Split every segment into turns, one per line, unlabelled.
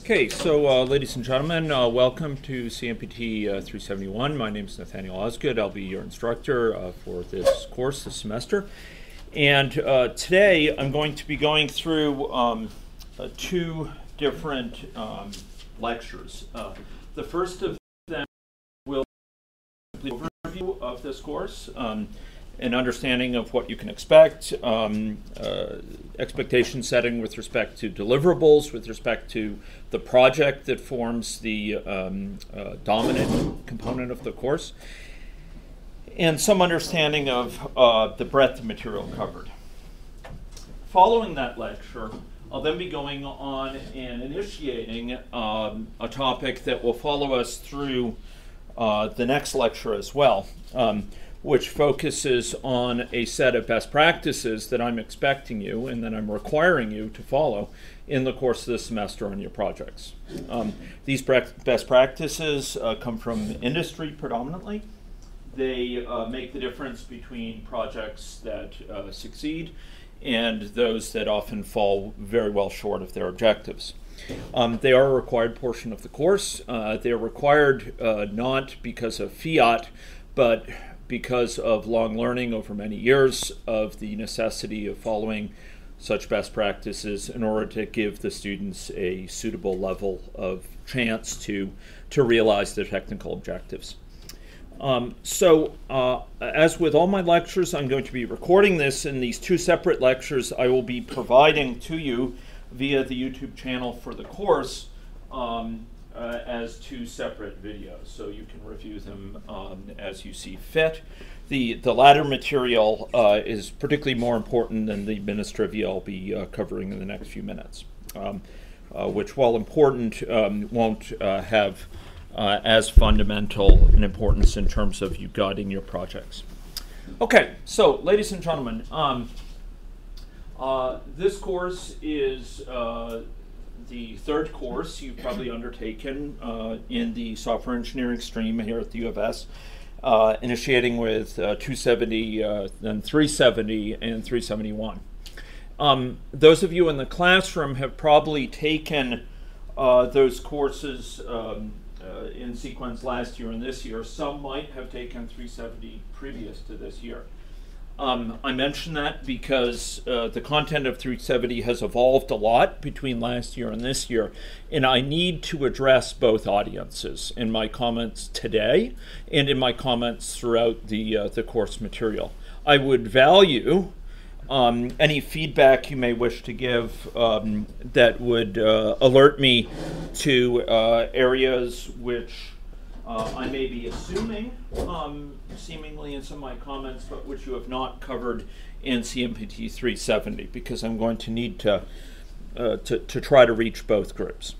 Okay, so ladies and gentlemen, welcome to CMPT 371. My name is Nathaniel Osgood. I'll be your instructor for this course this semester. And today I'm going to be going through two different lectures. The first of them will be an overview of this course, an understanding of what you can expect, expectation setting with respect to deliverables, with respect to the project that forms the dominant component of the course, and some understanding of the breadth of material covered. Following that lecture, I'll then be going on and initiating a topic that will follow us through the next lecture as well, which focuses on a set of best practices that I'm expecting you and that I'm requiring you to follow in the course of this semester on your projects. These best practices come from industry predominantly. They make the difference between projects that succeed and those that often fall very well short of their objectives. They are a required portion of the course. They are required not because of fiat, but because of long learning over many years of the necessity of following such best practices in order to give the students a suitable level of chance to realize their technical objectives. As with all my lectures, I'm going to be recording this in these two separate lectures I will be providing to you via the YouTube channel for the course as two separate videos, so you can review them as you see fit. The latter material is particularly more important than the ministrivia I'll be covering in the next few minutes, which, while important, won't have as fundamental an importance in terms of you guiding your projects. Okay, so ladies and gentlemen, this course is the third course you've probably undertaken in the software engineering stream here at the U of S, initiating with 270, then 370, and 371. Those of you in the classroom have probably taken those courses in sequence last year and this year. Some might have taken 370 previous to this year. I mention that because the content of 370 has evolved a lot between last year and this year, and I need to address both audiences in my comments today and in my comments throughout the course material. I would value any feedback you may wish to give that would alert me to areas which I may be assuming, seemingly in some of my comments, but which you have not covered in CMPT 370, because I'm going to need to try to reach both groups.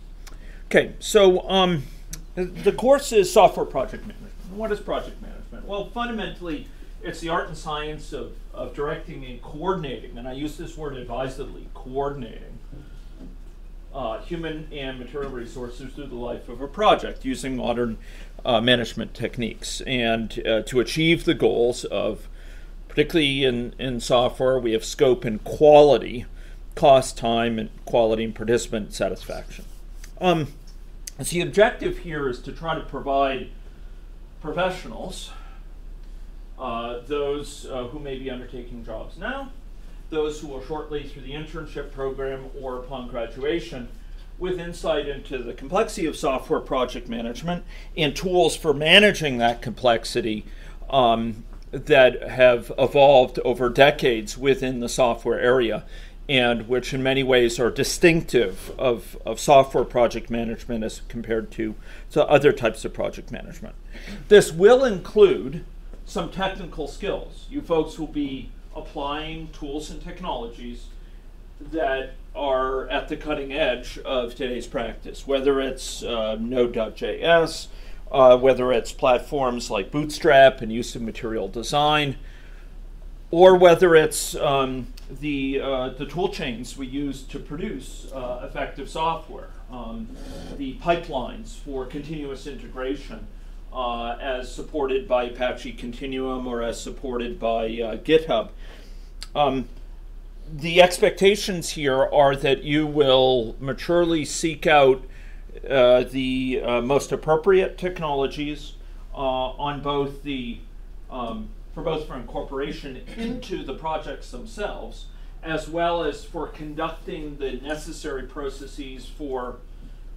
Okay, so the course is software project management. What is project management? Well, fundamentally, it's the art and science of directing and coordinating, and I use this word advisedly, coordinating human and material resources through the life of a project using modern management techniques. And to achieve the goals of, particularly in software, we have scope and quality, cost, time, and quality and participant satisfaction. So the objective here is to try to provide professionals, those who may be undertaking jobs now, those who will shortly through the internship program or upon graduation, with insight into the complexity of software project management and tools for managing that complexity that have evolved over decades within the software area, and which in many ways are distinctive of software project management as compared to other types of project management. This will include some technical skills. You folks will be applying tools and technologies that are at the cutting edge of today's practice, whether it's Node.js, whether it's platforms like Bootstrap and use of material design, or whether it's the tool chains we use to produce effective software, the pipelines for continuous integration as supported by Apache Continuum or as supported by GitHub. The expectations here are that you will maturely seek out the most appropriate technologies on both the for incorporation into the projects themselves, as well as for conducting the necessary processes for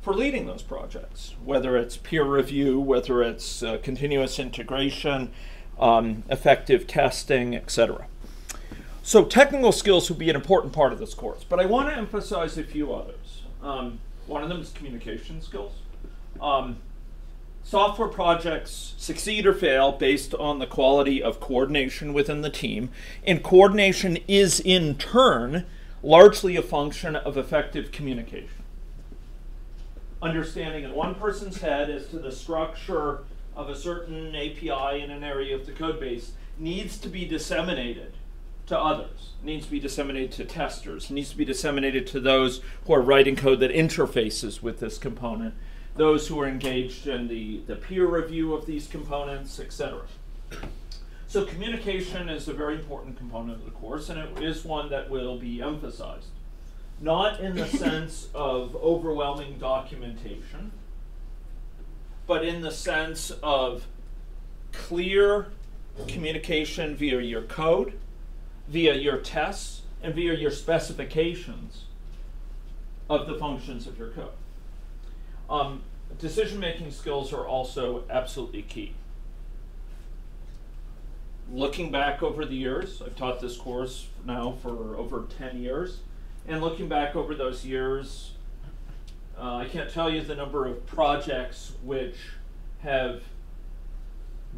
leading those projects, whether it's peer review, whether it's continuous integration, effective testing, etc. So technical skills will be an important part of this course, but I want to emphasize a few others. One of them is communication skills. Software projects succeed or fail based on the quality of coordination within the team, and coordination is in turn largely a function of effective communication. Understanding in one person's head as to the structure of a certain API in an area of the code base needs to be disseminated to others, needs to be disseminated to testers, needs to be disseminated to those who are writing code that interfaces with this component, those who are engaged in the peer review of these components, etc. So communication is a very important component of the course, and it is one that will be emphasized. Not in the sense of overwhelming documentation, but in the sense of clear communication via your code, via your tests, and via your specifications of the functions of your code. Decision-making skills are also absolutely key. Looking back over the years, I've taught this course now for over 10 years, and looking back over those years, I can't tell you the number of projects which have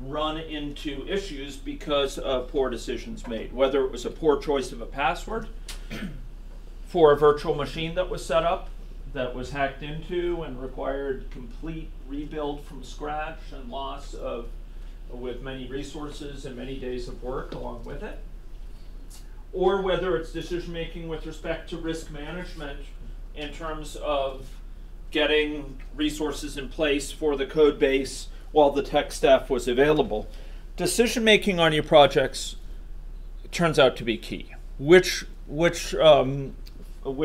run into issues because of poor decisions made, whether it was a poor choice of a password for a virtual machine that was set up, that was hacked into and required complete rebuild from scratch and loss of, with many resources and many days of work along with it, or whether it's decision making with respect to risk management in terms of getting resources in place for the code base while the tech staff was available. Decision making on your projects turns out to be key. Which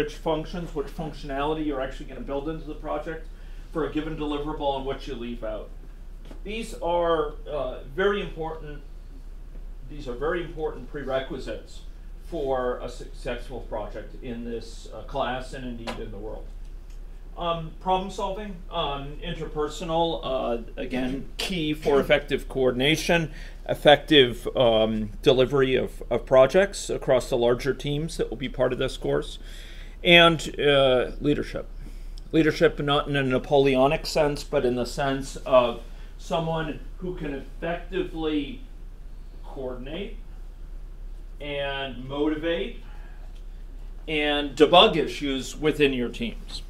functions, which functionality you're actually going to build into the project for a given deliverable and what you leave out. These are very important. These are very important prerequisites for a successful project in this class and indeed in the world. Problem solving, interpersonal, again, key for effective coordination, effective delivery of projects across the larger teams that will be part of this course, and leadership. Leadership not in a Napoleonic sense, but in the sense of someone who can effectively coordinate and motivate and debug issues within your teams.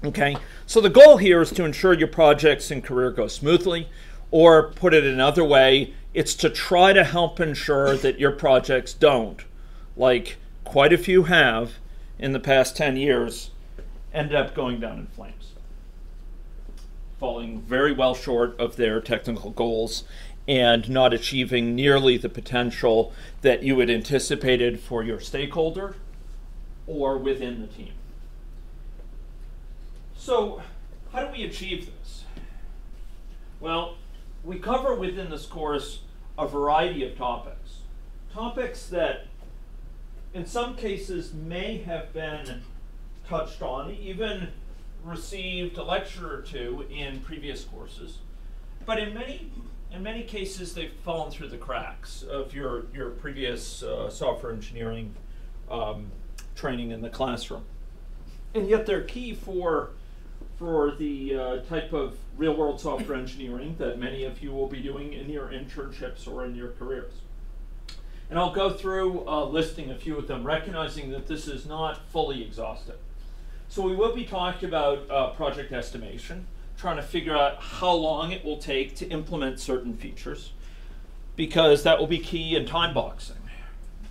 Okay, so the goal here is to ensure your projects and career go smoothly, or put it another way, it's to try to help ensure that your projects don't, like quite a few have in the past 10 years, end up going down in flames, falling very well short of their technical goals and not achieving nearly the potential that you had anticipated for your stakeholder or within the team. So, how do we achieve this? Well, we cover within this course a variety of topics. Topics that in some cases may have been touched on, even received a lecture or two in previous courses, but in many cases they've fallen through the cracks of your previous software engineering training in the classroom. And yet they're key for the type of real-world software engineering that many of you will be doing in your internships or in your careers. And I'll go through listing a few of them, recognizing that this is not fully exhaustive. So we will be talking about project estimation, trying to figure out how long it will take to implement certain features, because that will be key in time boxing.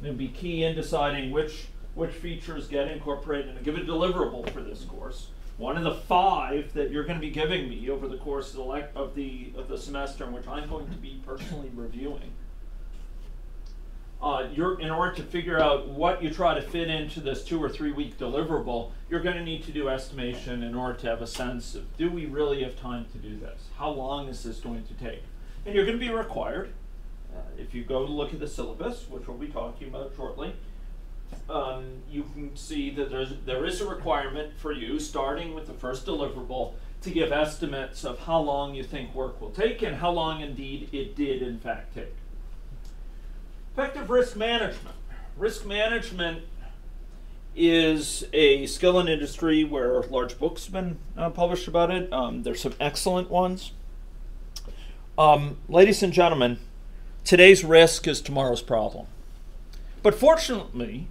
It'll be key in deciding which features get incorporated in a given deliverable for this course. One of the 5 that you're going to be giving me over the course of the semester, in which I'm going to be personally reviewing. in order to figure out what you try to fit into this 2 or 3 week deliverable, you're going to need to do estimation in order to have a sense of, do we really have time to do this? How long is this going to take? And you're going to be required, if you go to look at the syllabus, which we'll be talking about shortly, you can see that there is a requirement for you, starting with the first deliverable, to give estimates of how long you think work will take and how long indeed it did in fact take. Effective risk management. Risk management is a skill in industry where large books have been published about it. There's some excellent ones. Ladies and gentlemen, today's risk is tomorrow's problem. But fortunately,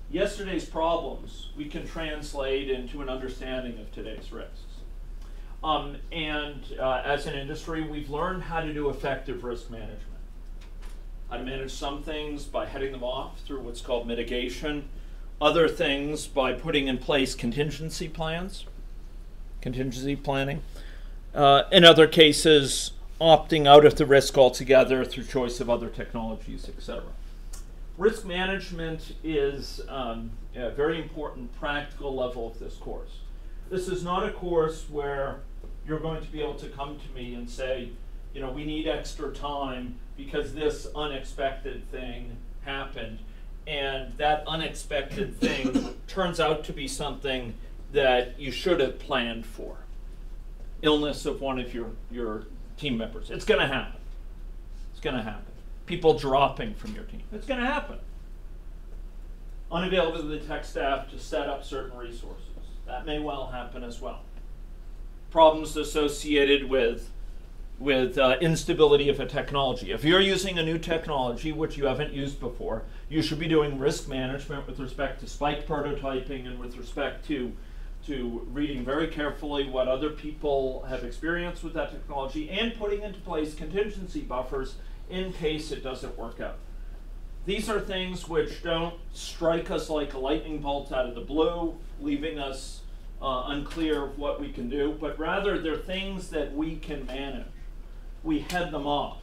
yesterday's problems we can translate into an understanding of today's risks. As an industry, we've learned how to do effective risk management. How to manage some things by heading them off through what's called mitigation, other things by putting in place contingency planning, in other cases, opting out of the risk altogether through choice of other technologies, etc. Risk management is a very important practical level of this course. This is not a course where you're going to be able to come to me and say, you know, we need extra time because this unexpected thing happened, and that unexpected thing turns out to be something that you should have planned for. Illness of one of your team members. It's going to happen. It's going to happen. People dropping from your team. It's going to happen. Unavailability of the tech staff to set up certain resources. That may well happen as well. Problems associated with instability of a technology. If you're using a new technology which you haven't used before, you should be doing risk management with respect to spike prototyping and with respect to reading very carefully what other people have experienced with that technology and putting into place contingency buffers in case it doesn't work out. These are things which don't strike us like a lightning bolt out of the blue, leaving us unclear of what we can do, but rather they're things that we can manage. We head them off.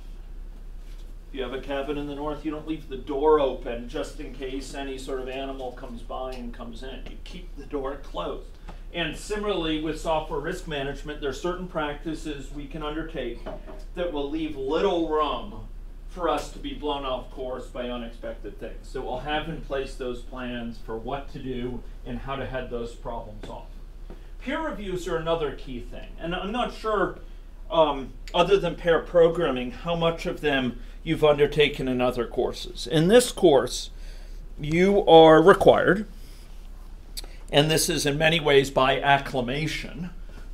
If you have a cabin in the north, you don't leave the door open just in case any sort of animal comes by and comes in. You keep the door closed. And similarly with software risk management, there are certain practices we can undertake that will leave little room for us to be blown off course by unexpected things. So we'll have in place those plans for what to do and how to head those problems off. Peer reviews are another key thing. And I'm not sure, other than pair programming, how much of them you've undertaken in other courses. In this course, you are required, and this is in many ways by acclamation,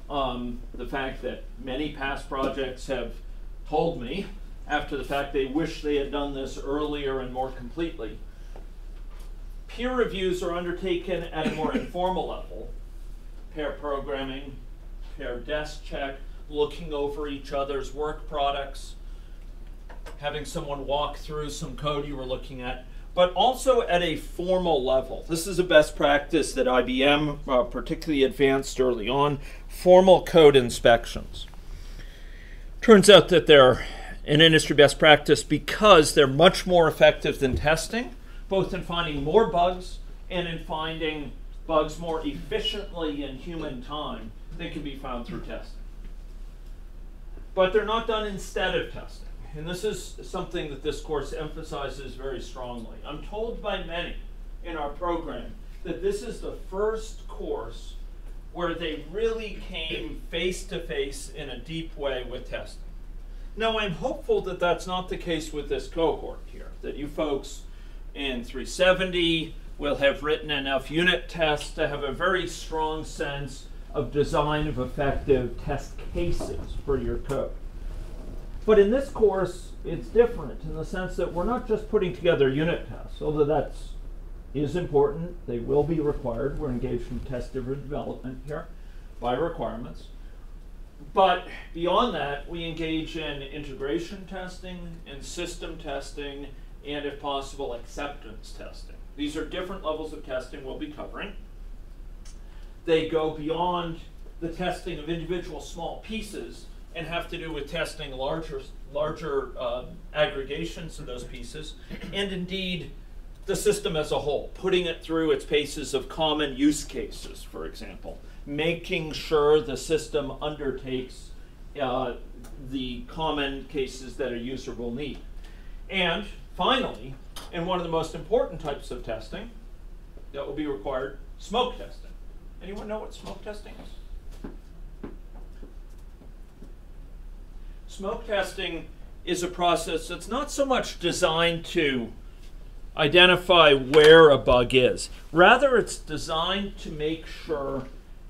the fact that many past projects have told me after the fact they wish they had done this earlier and more completely. Peer reviews are undertaken at a more informal level. Pair programming, pair desk check, looking over each other's work products, having someone walk through some code you were looking at, but also at a formal level. This is a best practice that IBM particularly advanced early on, formal code inspections. Turns out that they're an industry best practice because they're much more effective than testing, both in finding more bugs and in finding bugs more efficiently in human time than can be found through testing. But they're not done instead of testing. And this is something that this course emphasizes very strongly. I'm told by many in our program that this is the first course where they really came face to face in a deep way with testing. Now, I'm hopeful that that's not the case with this cohort here, that you folks in 370 will have written enough unit tests to have a very strong sense of design of effective test cases for your code. But in this course, it's different in the sense that we're not just putting together unit tests, although that is important. They will be required. We're engaged in test-driven development here by requirements. But beyond that, we engage in integration testing, in system testing, and if possible, acceptance testing. These are different levels of testing we'll be covering. They go beyond the testing of individual small pieces and have to do with testing larger aggregations of those pieces, and indeed the system as a whole, putting it through its paces of common use cases, for example, making sure the system undertakes the common cases that a user will need. And finally, and one of the most important types of testing that will be required, smoke testing. Anyone know what smoke testing is? Smoke testing is a process that's not so much designed to identify where a bug is. Rather, it's designed to make sure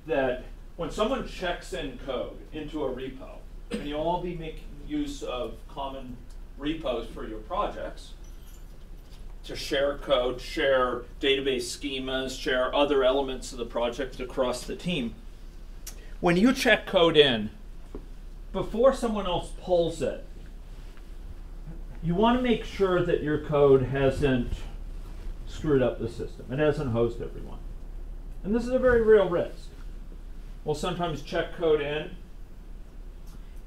that when someone checks in code into a repo, and you'll all be making use of common repos for your projects, to share code, share database schemas, share other elements of the project across the team. When you check code in, before someone else pulls it, you want to make sure that your code hasn't screwed up the system. It hasn't hosed everyone. And this is a very real risk. We'll sometimes check code in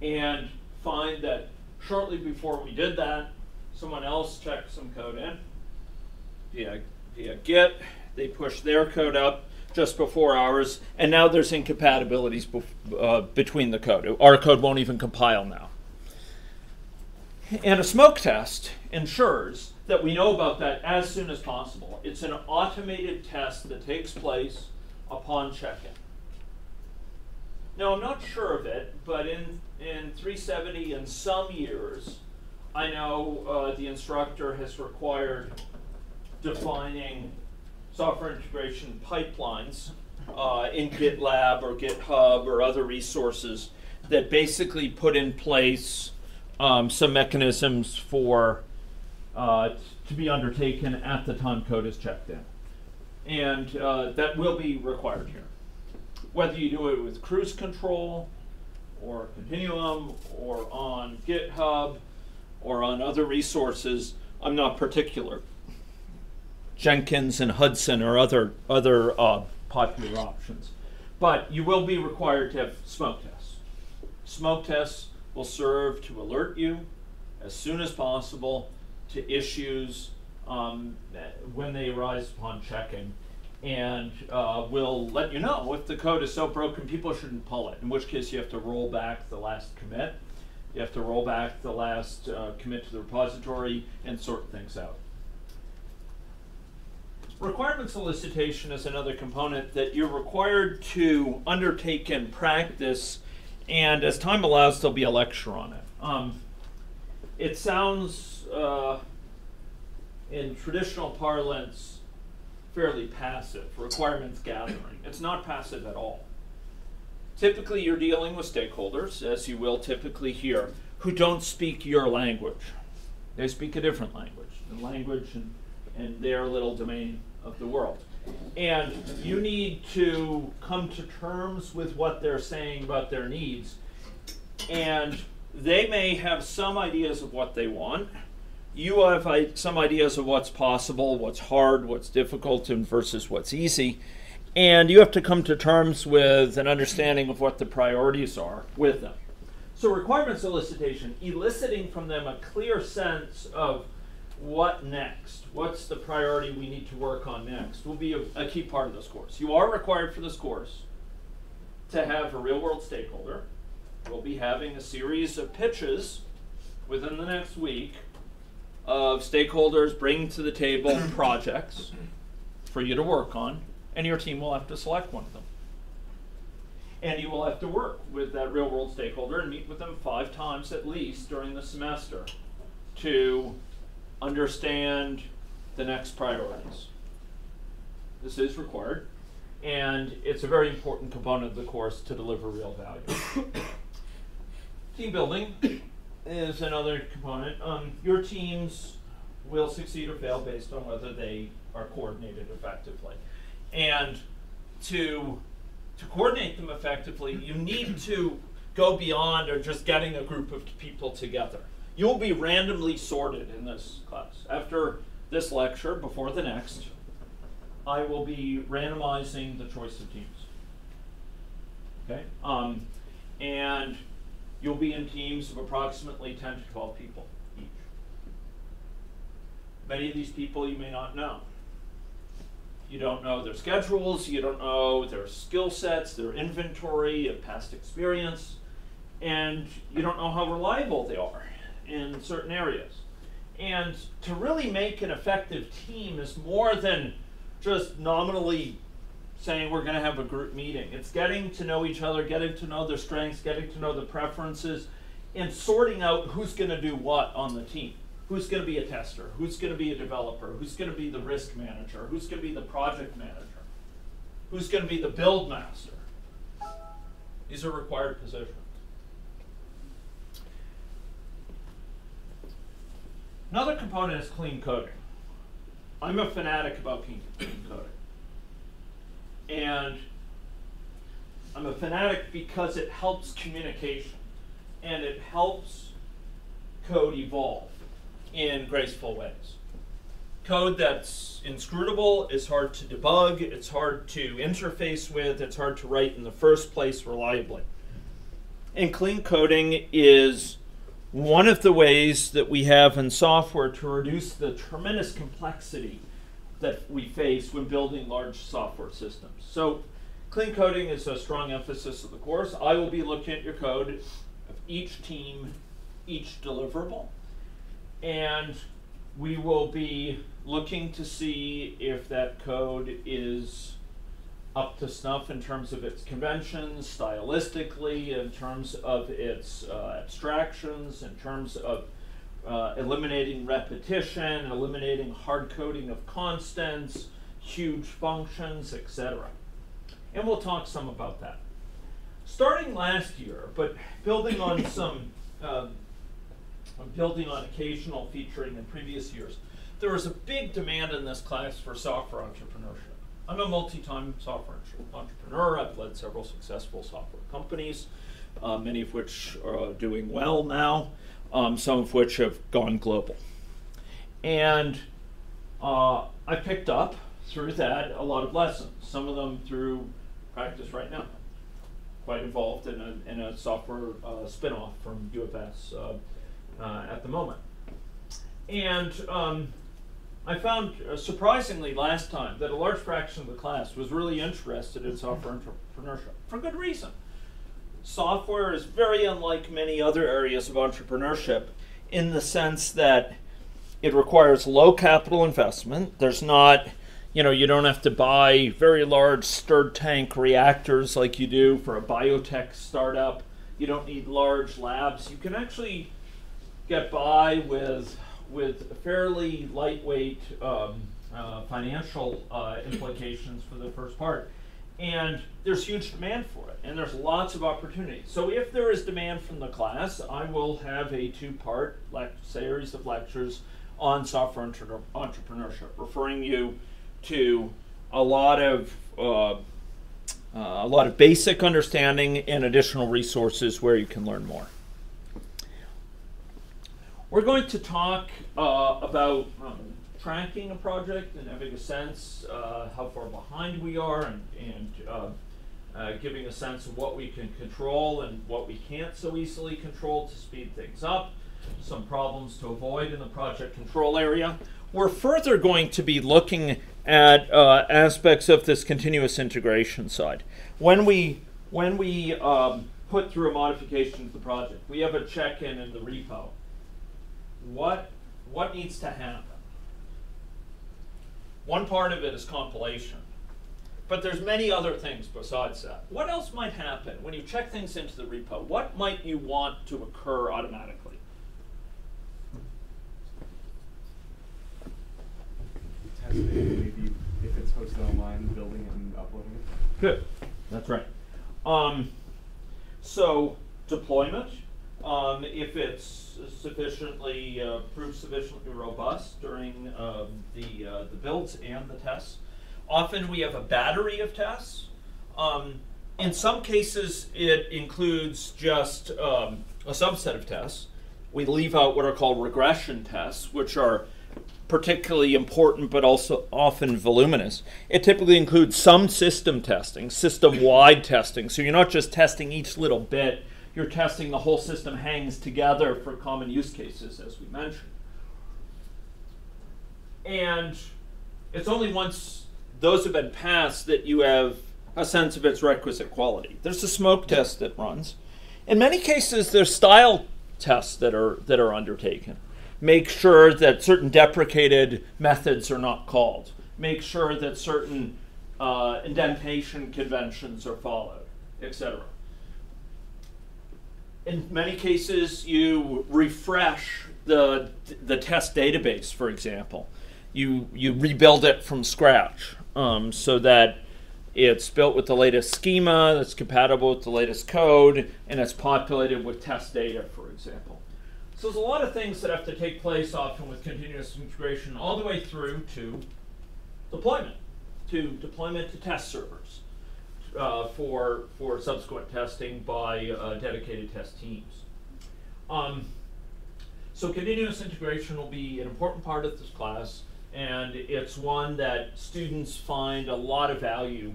and find that shortly before we did that, someone else checked some code in via Git. They pushed their code up just before ours, and now there's incompatibilities between the code. Our code won't even compile now. And a smoke test ensures that we know about that as soon as possible. It's an automated test that takes place upon check-in. Now, I'm not sure of it, but in 370 in some years, I know the instructor has required defining software integration pipelines in GitLab or GitHub or other resources that basically put in place some mechanisms for to be undertaken at the time code is checked in. And that will be required here. Whether you do it with cruise control or Continuum or on GitHub or on other resources, I'm not particular. Jenkins and Hudson are other popular options. But you will be required to have smoke tests. Smoke tests will serve to alert you as soon as possible to issues when they arise upon checking, and will let you know if the code is so broken people shouldn't pull it, in which case you have to roll back the last commit. You have to roll back the last commit to the repository and sort things out. Requirement solicitation is another component that you're required to undertake and practice, and as time allows, there'll be a lecture on it. It sounds, in traditional parlance, fairly passive, requirements gathering. It's not passive at all. Typically, you're dealing with stakeholders, as you will typically hear, who don't speak your language. They speak a different language, the language and their little domain of the world. And you need to come to terms with what they're saying about their needs. And they may have some ideas of what they want. You have some ideas of what's possible, what's hard, what's difficult, and versus what's easy. And you have to come to terms with an understanding of what the priorities are with them. So requirement solicitation, eliciting from them a clear sense of what next, what's the priority we need to work on next, will be a key part of this course. You are required for this course to have a real-world stakeholder. We'll be having a series of pitches within the next week of stakeholders bringing to the table projects for you to work on, and your team will have to select one of them. And you will have to work with that real-world stakeholder and meet with them 5 times at least during the semester to understand the next priorities. This is required, and it's a very important component of the course to deliver real value. Team building is another component. Your teams will succeed or fail based on whether they are coordinated effectively. And to coordinate them effectively, you need to go beyond or just getting a group of people together. You'll be randomly sorted in this class. After this lecture, before the next, I will be randomizing the choice of teams. Okay? And you'll be in teams of approximately 10 to 12 people each. Many of these people you may not know. You don't know their schedules, you don't know their skill sets, their inventory of past experience, and you don't know how reliable they are in certain areas. And to really make an effective team is more than just nominally saying we're going to have a group meeting. It's getting to know each other, getting to know their strengths, getting to know the preferences, and sorting out who's going to do what on the team. Who's going to be a tester? Who's going to be a developer? Who's going to be the risk manager? Who's going to be the project manager? Who's going to be the build master? These are required positions. Another component is clean coding. I'm a fanatic about clean coding. And I'm a fanatic because it helps communication and it helps code evolve in graceful ways. Code that's inscrutable is hard to debug, it's hard to interface with, it's hard to write in the first place reliably. And clean coding is one of the ways that we have in software to reduce the tremendous complexity that we face when building large software systems. So clean coding is a strong emphasis of the course. I will be looking at your code of each team, each deliverable, and we will be looking to see if that code is up to snuff in terms of its conventions, stylistically, in terms of its abstractions, in terms of eliminating repetition, eliminating hard coding of constants, huge functions, etc. And we'll talk some about that. Starting last year, but building on some, building on occasional featuring in previous years, there was a big demand in this class for software entrepreneurship. I'm a multi-time software entrepreneur. I've led several successful software companies, many of which are doing well now, some of which have gone global. And I picked up through that a lot of lessons, some of them through practice right now. Quite involved in a software spin-off from UFS at the moment. And I found, surprisingly last time, that a large fraction of the class was really interested in software entrepreneurship, for good reason. Software is very unlike many other areas of entrepreneurship in the sense that it requires low capital investment. There's not, you don't have to buy very large stirred tank reactors like you do for a biotech startup. You don't need large labs. You can actually get by with fairly lightweight financial implications for the first part. And there's huge demand for it, and there's lots of opportunities. So if there is demand from the class, I will have a two-part series of lectures on software entrepreneurship, referring you to a lot of basic understanding and additional resources where you can learn more. We're going to talk about tracking a project and having a sense how far behind we are, and giving a sense of what we can control and what we can't so easily control to speed things up, some problems to avoid in the project control area. We're further going to be looking at aspects of this continuous integration side. When we put through a modification to the project, we have a check-in in the repo. What needs to happen? One part of it is compilation, but there's many other things besides that. What else might happen when you check things into the repo? What might you want to occur automatically?
Testing, maybe if it's hosted online, building it and uploading it.
Good, that's right. So deployment, if it's sufficiently proved sufficiently robust during the builds and the tests. Often we have a battery of tests. In some cases, it includes just a subset of tests. We leave out what are called regression tests, which are particularly important but also often voluminous. It typically includes some system testing, system-wide testing. So you're not just testing each little bit, you're testing the whole system hangs together for common use cases, as we mentioned. And it's only once those have been passed that you have a sense of its requisite quality. There's a smoke test that runs. In many cases, there's style tests that are undertaken. Make sure that certain deprecated methods are not called. Make sure that certain indentation conventions are followed, etc. In many cases, you refresh the test database, for example. You rebuild it from scratch so that it's built with the latest schema, that's compatible with the latest code, and it's populated with test data, for example. So there's a lot of things that have to take place often with continuous integration all the way through to deployment to test servers for subsequent testing by dedicated test teams. So continuous integration will be an important part of this class, and it's one that students find a lot of value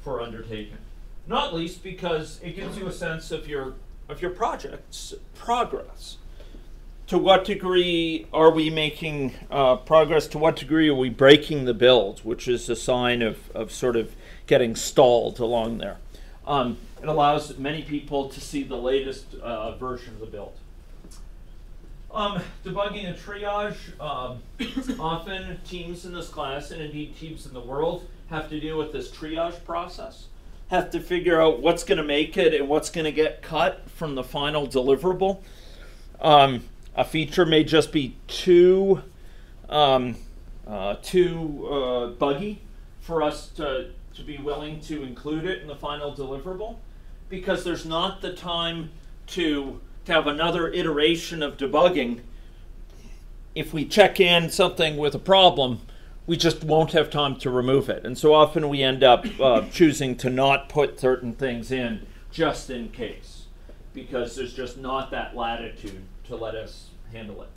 for undertaking. Not least because it gives you a sense of your project's progress. To what degree are we making progress? To what degree are we breaking the build, which is a sign of sort of getting stalled along there. It allows many people to see the latest version of the build. Debugging and triage. Often teams in this class, and indeed teams in the world, have to deal with this triage process. Have to figure out what's going to make it and what's going to get cut from the final deliverable. A feature may just be too buggy for us to be willing to include it in the final deliverable, because there's not the time to have another iteration of debugging. If we check in something with a problem, we just won't have time to remove it. And so often we end up choosing to not put certain things in just in case, because there's just not that latitude to let us handle it.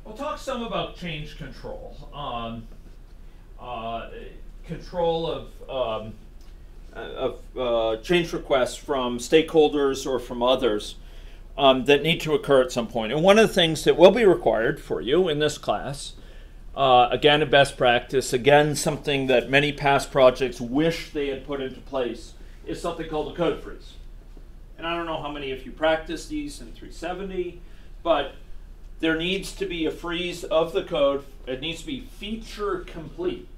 We'll talk some about change control. Control of change requests from stakeholders or from others that need to occur at some point. And one of the things that will be required for you in this class, again, a best practice, again, something that many past projects wish they had put into place, is something called a code freeze. And I don't know how many of you practice these in 370, but there needs to be a freeze of the code. It needs to be feature complete.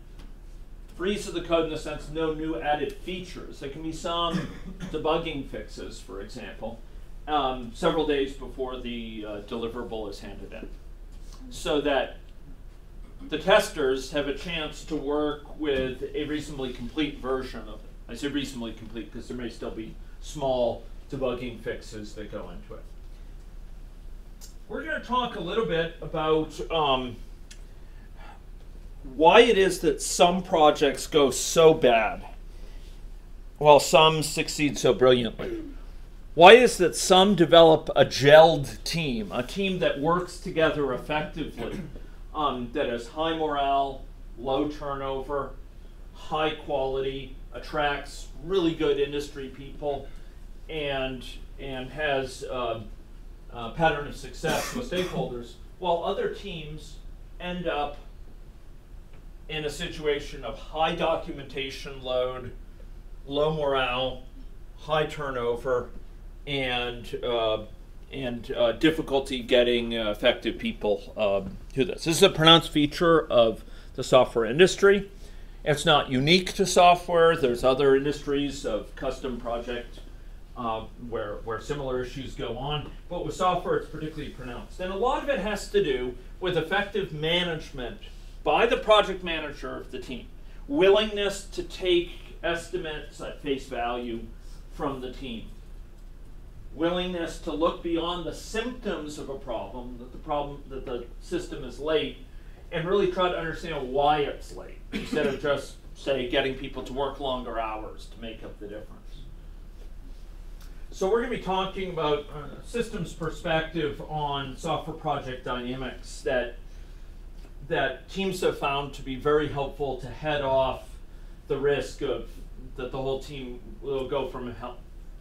Freeze of the code in the sense no new added features. There can be some debugging fixes, for example, several days before the deliverable is handed in, so that the testers have a chance to work with a reasonably complete version of it. I say reasonably complete because there may still be small debugging fixes that go into it. We're going to talk a little bit about why it is that some projects go so bad while some succeed so brilliantly. Why is that some develop a gelled team, a team that works together effectively, that has high morale, low turnover, high quality, attracts really good industry people, and has a pattern of success with stakeholders, while other teams end up in a situation of high documentation load, low morale, high turnover, and difficulty getting effective people to this. This is a pronounced feature of the software industry. It's not unique to software. There's other industries of custom project where similar issues go on, but with software it's particularly pronounced. And a lot of it has to do with effective management by the project manager of the team. Willingness to take estimates at face value from the team. Willingness to look beyond the symptoms of a problem, that the system is late, and really try to understand why it's late, instead of just, say, getting people to work longer hours to make up the difference. So we're going to be talking about systems perspective on software project dynamics that teams have found to be very helpful to head off the risk of that the whole team will go from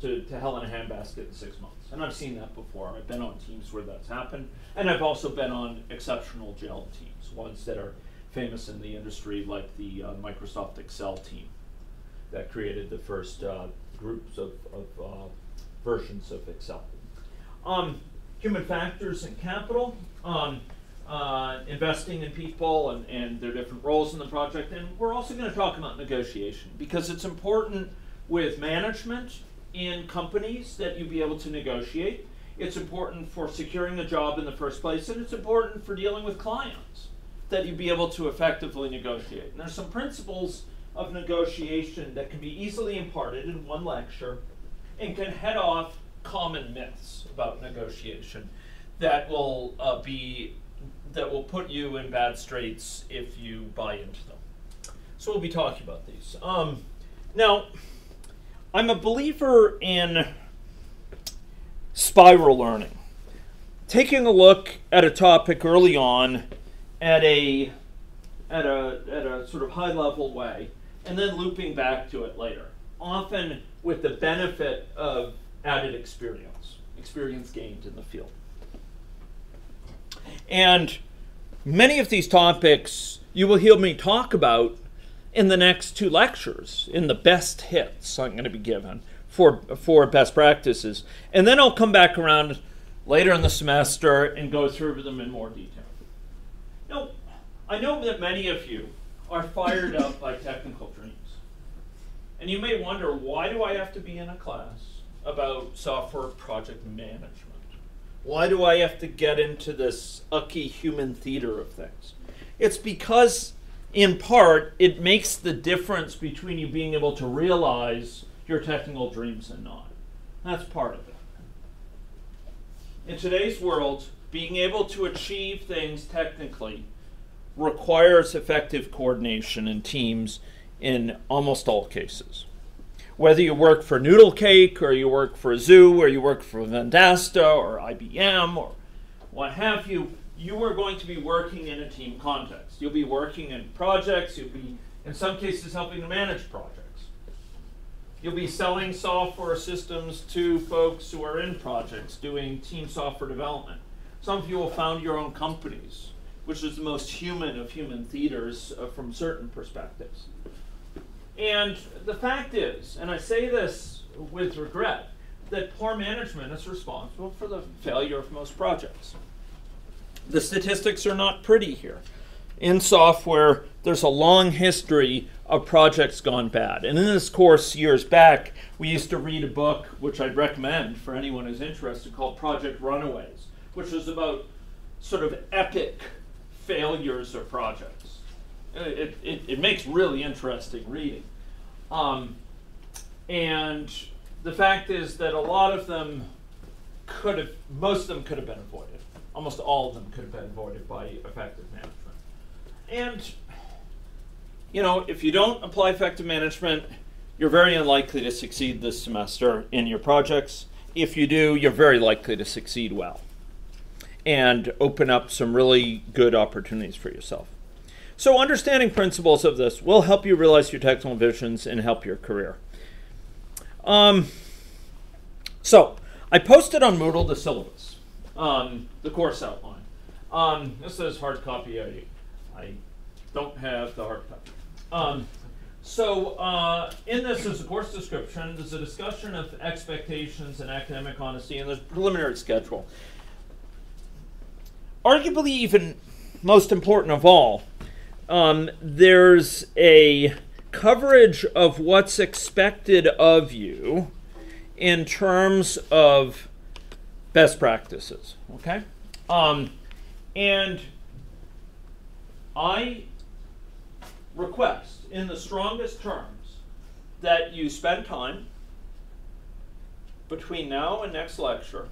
to hell in a handbasket in 6 months. And I've seen that before. I've been on teams where that's happened. And I've also been on exceptional gel teams, ones that are famous in the industry, like the Microsoft Excel team that created the first groups of versions of Excel. Human factors and capital, investing in people and their different roles in the project. And we're also going to talk about negotiation, because it's important with management in companies that you be able to negotiate. It's important for securing a job in the first place, and it's important for dealing with clients that you be able to effectively negotiate. And there's some principles of negotiation that can be easily imparted in one lecture and can head off common myths about negotiation that will put you in bad straits if you buy into them. So we'll be talking about these. Now, I'm a believer in spiral learning. Taking a look at a topic early on at a sort of high level way, and then looping back to it later, often with the benefit of added experience gained in the field. And many of these topics you will hear me talk about in the next 2 lectures, in the best hits I'm going to be given for best practices. And then I'll come back around later in the semester and go through them in more detail. Now, I know that many of you are fired up by technical dreams. And you may wonder, why do I have to be in a class about software project management? Why do I have to get into this ucky human theater of things? It's because, in part, it makes the difference between you being able to realize your technical dreams and not. That's part of it. In today's world, being able to achieve things technically requires effective coordination in teams in almost all cases. Whether you work for Noodle Cake, or you work for Zoo, or you work for Vendasta, or IBM, or what have you, you are going to be working in a team context. You'll be working in projects. You'll be, in some cases, helping to manage projects. You'll be selling software systems to folks who are in projects doing team software development. Some of you will found your own companies, which is the most human of human theaters from certain perspectives. And the fact is, and I say this with regret, that poor management is responsible for the failure of most projects. The statistics are not pretty here. In software, there's a long history of projects gone bad. And in this course years back, we used to read a book, which I'd recommend for anyone who's interested, called Project Runaways, which was about sort of epic failures of projects. It makes really interesting reading. And the fact is that a lot of them most of them could have been avoided. Almost all of them could have been avoided by effective management. And, you know, if you don't apply effective management, you're very unlikely to succeed this semester in your projects. If you do, you're very likely to succeed well and open up some really good opportunities for yourself. So understanding principles of this will help you realize your technical visions and help your career. So I posted on Moodle the syllabus, the course outline. This is hard copy. I don't have the hard copy. In this is a course description. There's a discussion of expectations and academic honesty, and there's a preliminary schedule. Arguably even most important of all, there's a coverage of what's expected of you in terms of best practices, okay? And I request in the strongest terms that you spend time between now and next lecture,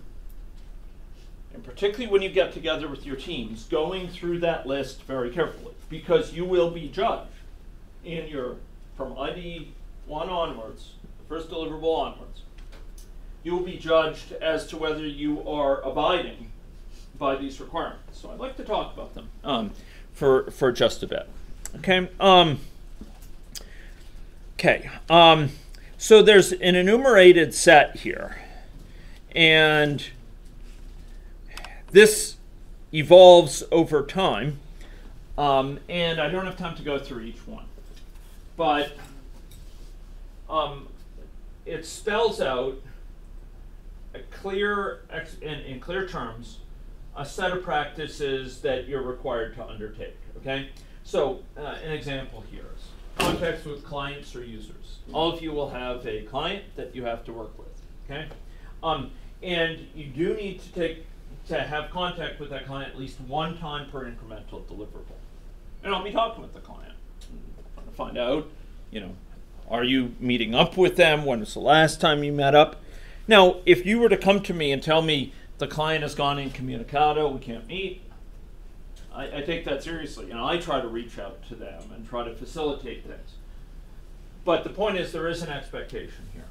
and particularly when you get together with your teams, going through that list very carefully, because you will be judged in from ID 1 onwards, the first deliverable onwards, you will be judged as to whether you are abiding by these requirements. So I'd like to talk about them for just a bit. Okay. So there's an enumerated set here, and this evolves over time, and I don't have time to go through each one, but it spells out a clear, in clear terms, a set of practices that you're required to undertake. Okay, so an example here is contacts with clients or users. All of you will have a client that you have to work with. Okay, and you do need to have contact with that client at least one time per incremental deliverable. And I'll be talking with the client, trying to find out, are you meeting up with them? When was the last time you met up? Now, if you were to come to me and tell me the client has gone incommunicado, we can't meet, I take that seriously. I try to reach out to them and try to facilitate things. But the point is, there is an expectation here.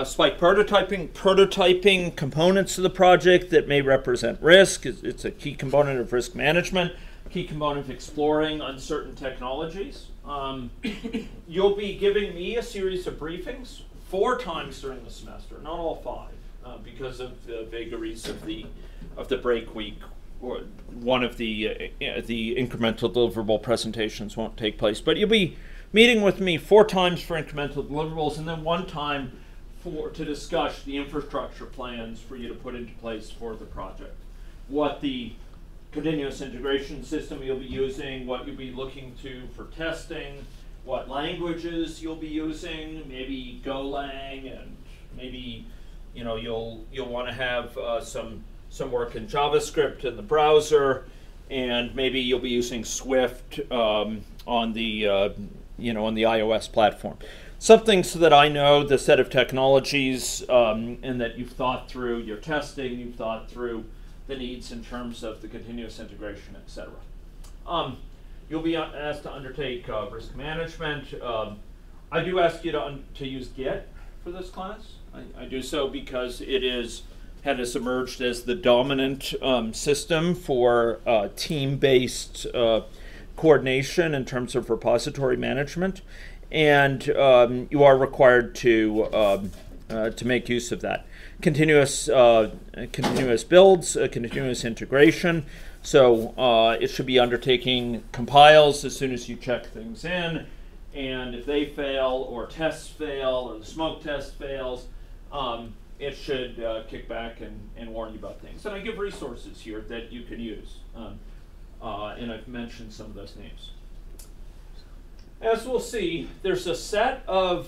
Spike prototyping components of the project that may represent risk. It's a key component of risk management, key component of exploring uncertain technologies. You'll be giving me a series of briefings 4 times during the semester, not all 5, because of the vagaries of the break week. Or one of the incremental deliverable presentations won't take place, but you'll be meeting with me 4 times for incremental deliverables, and then 1 time to discuss the infrastructure plans for you to put into place for the project. What the continuous integration system you'll be using, what you'll be looking to for testing, what languages you'll be using, maybe Golang, and maybe you'll want to have some work in JavaScript in the browser, and maybe you'll be using Swift on the iOS platform. Something so that I know the set of technologies and that you've thought through your testing, you've thought through the needs in terms of the continuous integration, etc. You'll be asked to undertake risk management. I do ask you to use Git for this class. I do so because it has emerged as the dominant system for team-based coordination in terms of repository management, and you are required to make use of that. Continuous builds, continuous integration. So it should be undertaking compiles as soon as you check things in, and if they fail or tests fail or the smoke test fails, it should kick back and warn you about things. And I give resources here that you can use, and I've mentioned some of those names. As we'll see, there's a set of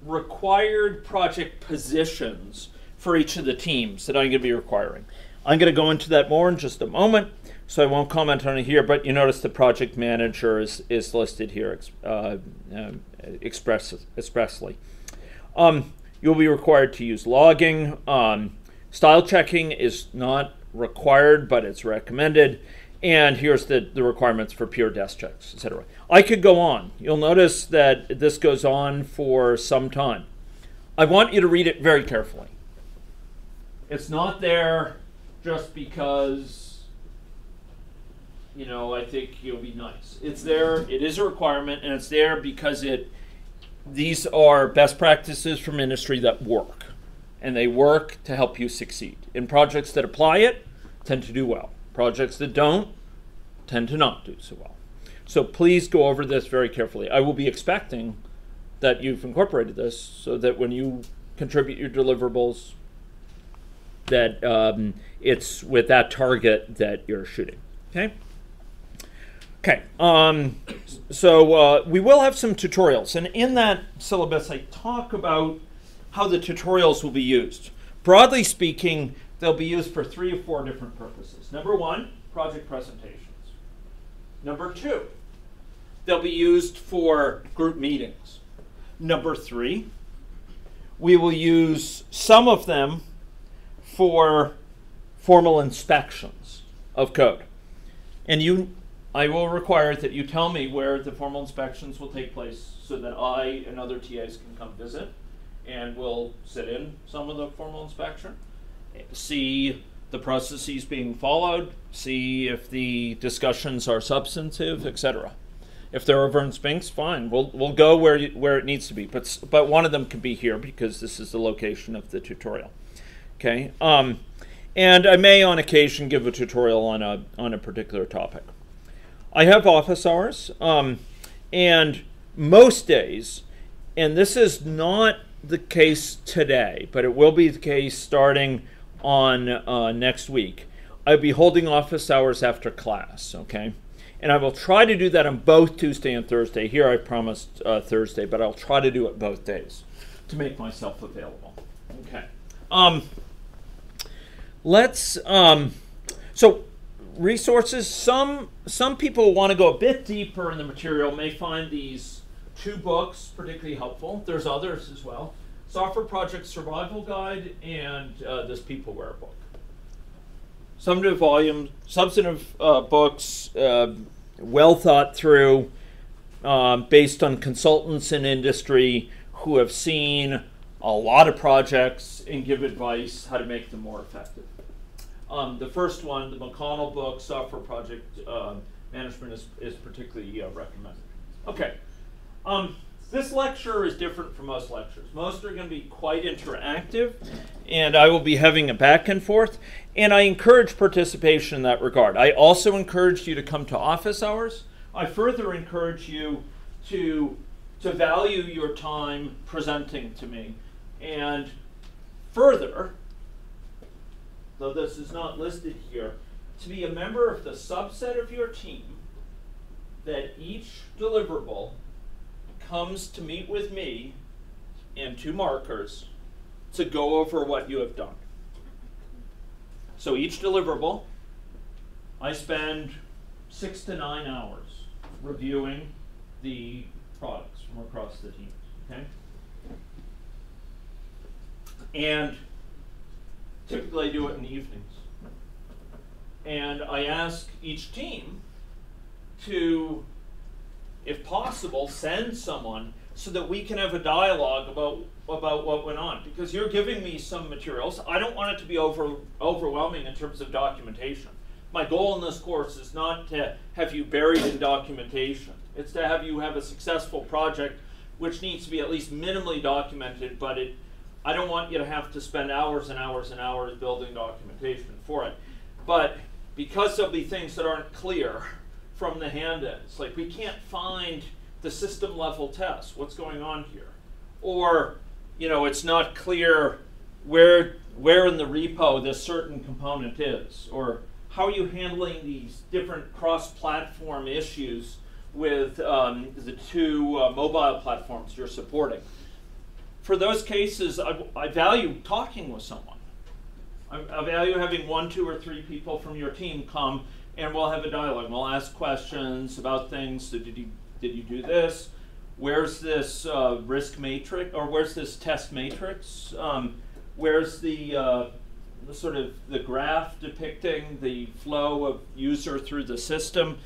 required project positions for each of the teams that I'm going to be requiring. I'm going to go into that more in just a moment, so I won't comment on it here, but you notice the project manager is listed here expressly. You'll be required to use logging. Style checking is not required, but it's recommended. And here's the requirements for pure desk checks, etc. I could go on. You'll notice that this goes on for some time. I want you to read it very carefully. It's not there just because, I think you'll be nice. It's there, it is a requirement, and it's there because these are best practices from industry that work, and they work to help you succeed. In projects that apply it, tend to do well. Projects that don't, tend to not do so well. So please go over this very carefully. I will be expecting that you've incorporated this so that when you contribute your deliverables, that it's with that target that you're shooting. Okay? Okay, so we will have some tutorials, and in that syllabus I talk about how the tutorials will be used. Broadly speaking, they'll be used for 3 or 4 different purposes. Number 1, project presentations. Number 2, they'll be used for group meetings. Number 3, we will use some of them for formal inspections of code. And I will require that you tell me where the formal inspections will take place so that I and other TAs can come visit, and we'll sit in some of the formal inspection, see the processes being followed, see if the discussions are substantive, etc. If they're over in Spinks, fine. We'll go where it needs to be. But one of them can be here because this is the location of the tutorial. Okay. And I may on occasion give a tutorial on a particular topic. I have office hours, and most days, and this is not the case today, but it will be the case starting on next week. I'll be holding office hours after class, okay? And I will try to do that on both Tuesday and Thursday. Here I promised Thursday, but I'll try to do it both days to make myself available. Okay. So resources, some people want to go a bit deeper in the material, may find these 2 books particularly helpful. There's others as well. Software Project Survival Guide and this Peopleware book. Substantive books, well thought through, based on consultants in industry who have seen a lot of projects and give advice how to make them more effective. The first one, the McConnell book, Software Project Management, is particularly recommended. Okay. This lecture is different from most lectures. Most are going to be quite interactive, and I will be having a back and forth, and I encourage participation in that regard. I also encourage you to come to office hours. I further encourage you to value your time presenting to me, and further, though this is not listed here, to be a member of the subset of your team that each deliverable comes to meet with me and 2 markers to go over what you have done. So each deliverable, I spend 6 to 9 hours reviewing the products from across the teams, okay? And typically I do it in the evenings. And I ask each team to, if possible, send someone so that we can have a dialogue about what went on. Because you're giving me some materials. I don't want it to be overwhelming in terms of documentation. My goal in this course is not to have you buried in documentation. It's to have you have a successful project which needs to be at least minimally documented, but I don't want you to have to spend hours and hours and hours building documentation for it. But because there'll be things that aren't clear from the hand-ins, like we can't find the system level test, what's going on here? Or, it's not clear where in the repo this certain component is, or how are you handling these different cross-platform issues with the 2 mobile platforms you're supporting. For those cases, I value talking with someone. I value having 1, 2, or 3 people from your team come, and we'll have a dialogue. We'll ask questions about things. So did you do this? Where's this risk matrix, or where's this test matrix? Where's the sort of the graph depicting the flow of user through the system?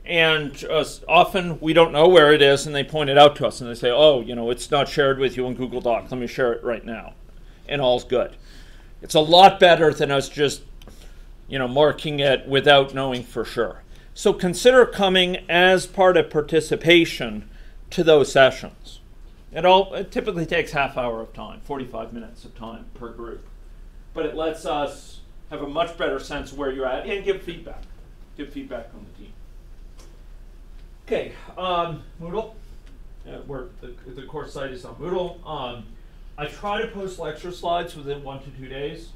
And often we don't know where it is, and they point it out to us, and they say, oh, it's not shared with you in Google Docs. Let me share it right now. And all's good. It's a lot better than us just, marking it without knowing for sure. So consider coming as part of participation to those sessions. It typically takes half hour of time, 45 minutes of time per group. But it lets us have a much better sense of where you're at and give feedback. Give feedback on the team. Okay, Moodle. The course site is on Moodle. I try to post lecture slides within 1 to 2 days.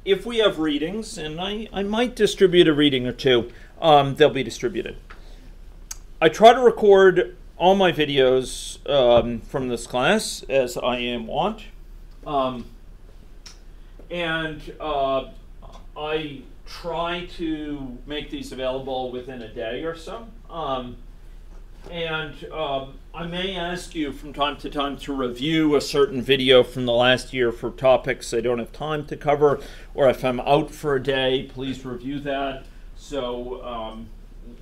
If we have readings, and I might distribute a reading or 2, they'll be distributed. I try to record all my videos from this class as I am wont. And I try to make these available within a day or so. I may ask you from time to time to review a certain video from the last year for topics I don't have time to cover, or if I'm out for a day, please review that. So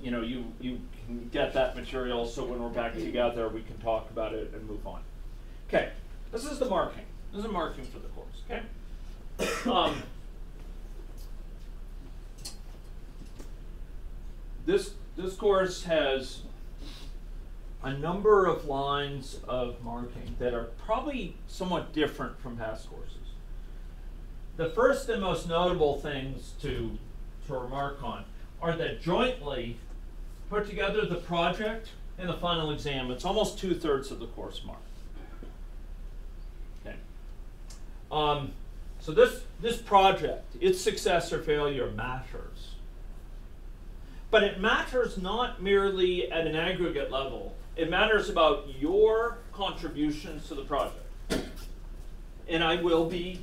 you can get that material, so when we're back together we can talk about it and move on. Okay, this is the marking. This is marking for the course, okay? This course has a number of lines of marking that are probably somewhat different from past courses. The first and most notable things to remark on are that jointly put together the project and the final exam. It's almost 2/3 of the course mark. Okay. So this project, its success or failure matters. But it matters not merely at an aggregate level. It matters about your contributions to the project. And I will be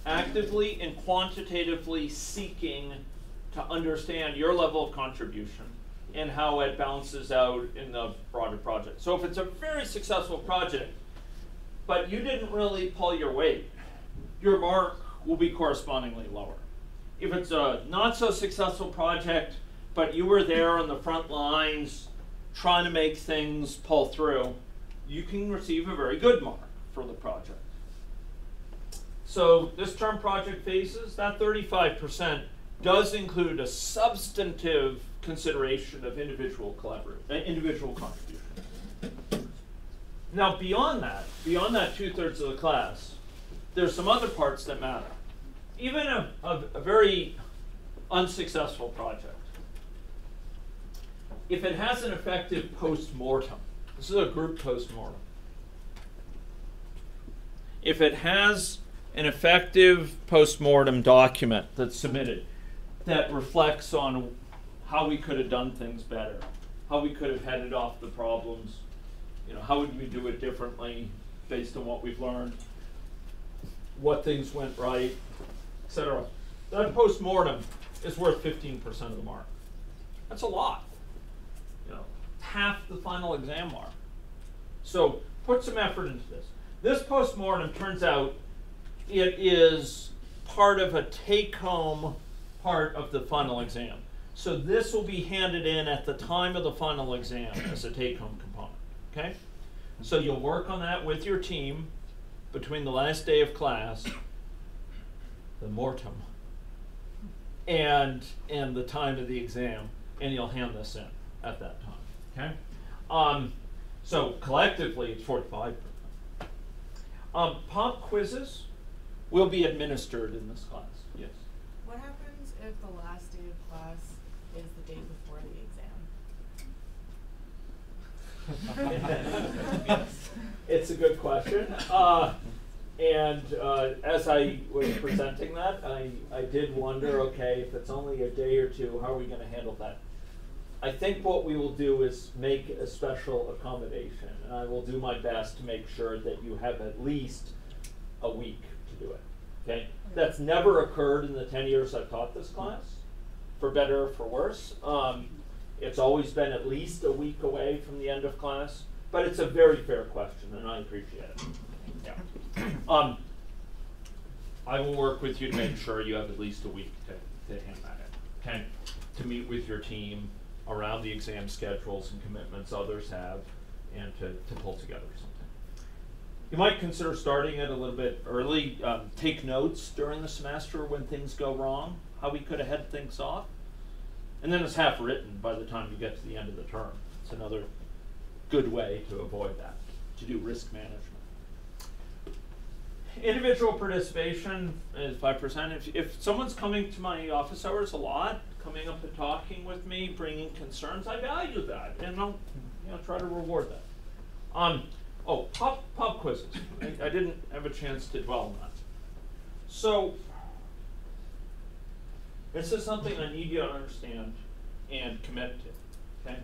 actively and quantitatively seeking to understand your level of contribution and how it balances out in the broader project. So if it's a very successful project, but you didn't really pull your weight, your mark will be correspondingly lower. If it's a not so successful project, but you were there on the front lines trying to make things pull through, you can receive a very good mark for the project. So this term project phases, that 35% does include a substantive consideration of individual contribution. Now beyond that 2/3 of the class, there's some other parts that matter. Even a very unsuccessful project, if it has an effective post-mortem, this is a group post-mortem. If it has an effective post-mortem document that's submitted that reflects on how we could have done things better, how we could have headed off the problems, how would we do it differently based on what we've learned, what things went right, etc. That post-mortem is worth 15% of the mark. That's a lot. Half the final exam mark. So put some effort into this. This post-mortem turns out it is part of a take-home part of the final exam. So this will be handed in at the time of the final exam as a take-home component. Okay? So you'll work on that with your team between the last day of class, the mortem, and the time of the exam, and you'll hand this in at that time. Okay? So collectively, it's 45%. Pop quizzes will be administered in this class. Yes?
What happens if the last day of class is the day before the exam?
It's a good question. As I was presenting that, I did wonder, okay, if it's only a day or two, how are we going to handle that? I think what we will do is make a special accommodation, and I will do my best to make sure that you have at least a week to do it. Okay? That's never occurred in the 10 years I've taught this class, for better or for worse. It's always been at least a week away from the end of class, but it's a very fair question, and I appreciate it. Yeah. I will work with you to make sure you have at least a week to hand that in. Okay? To meet with your team around the exam schedules and commitments others have, and to pull together something. You might consider starting it a little bit early. Take notes during the semester when things go wrong, how we could have headed things off. And then it's half written by the time you get to the end of the term. It's another good way to avoid that, to do risk management. Individual participation is 5%. If someone's coming to my office hours a lot, coming up and talking with me, bringing concerns, I value that, and I'll try to reward that. Pop quizzes. I didn't have a chance to dwell on that. So this is something I need you to understand and commit to. Okay.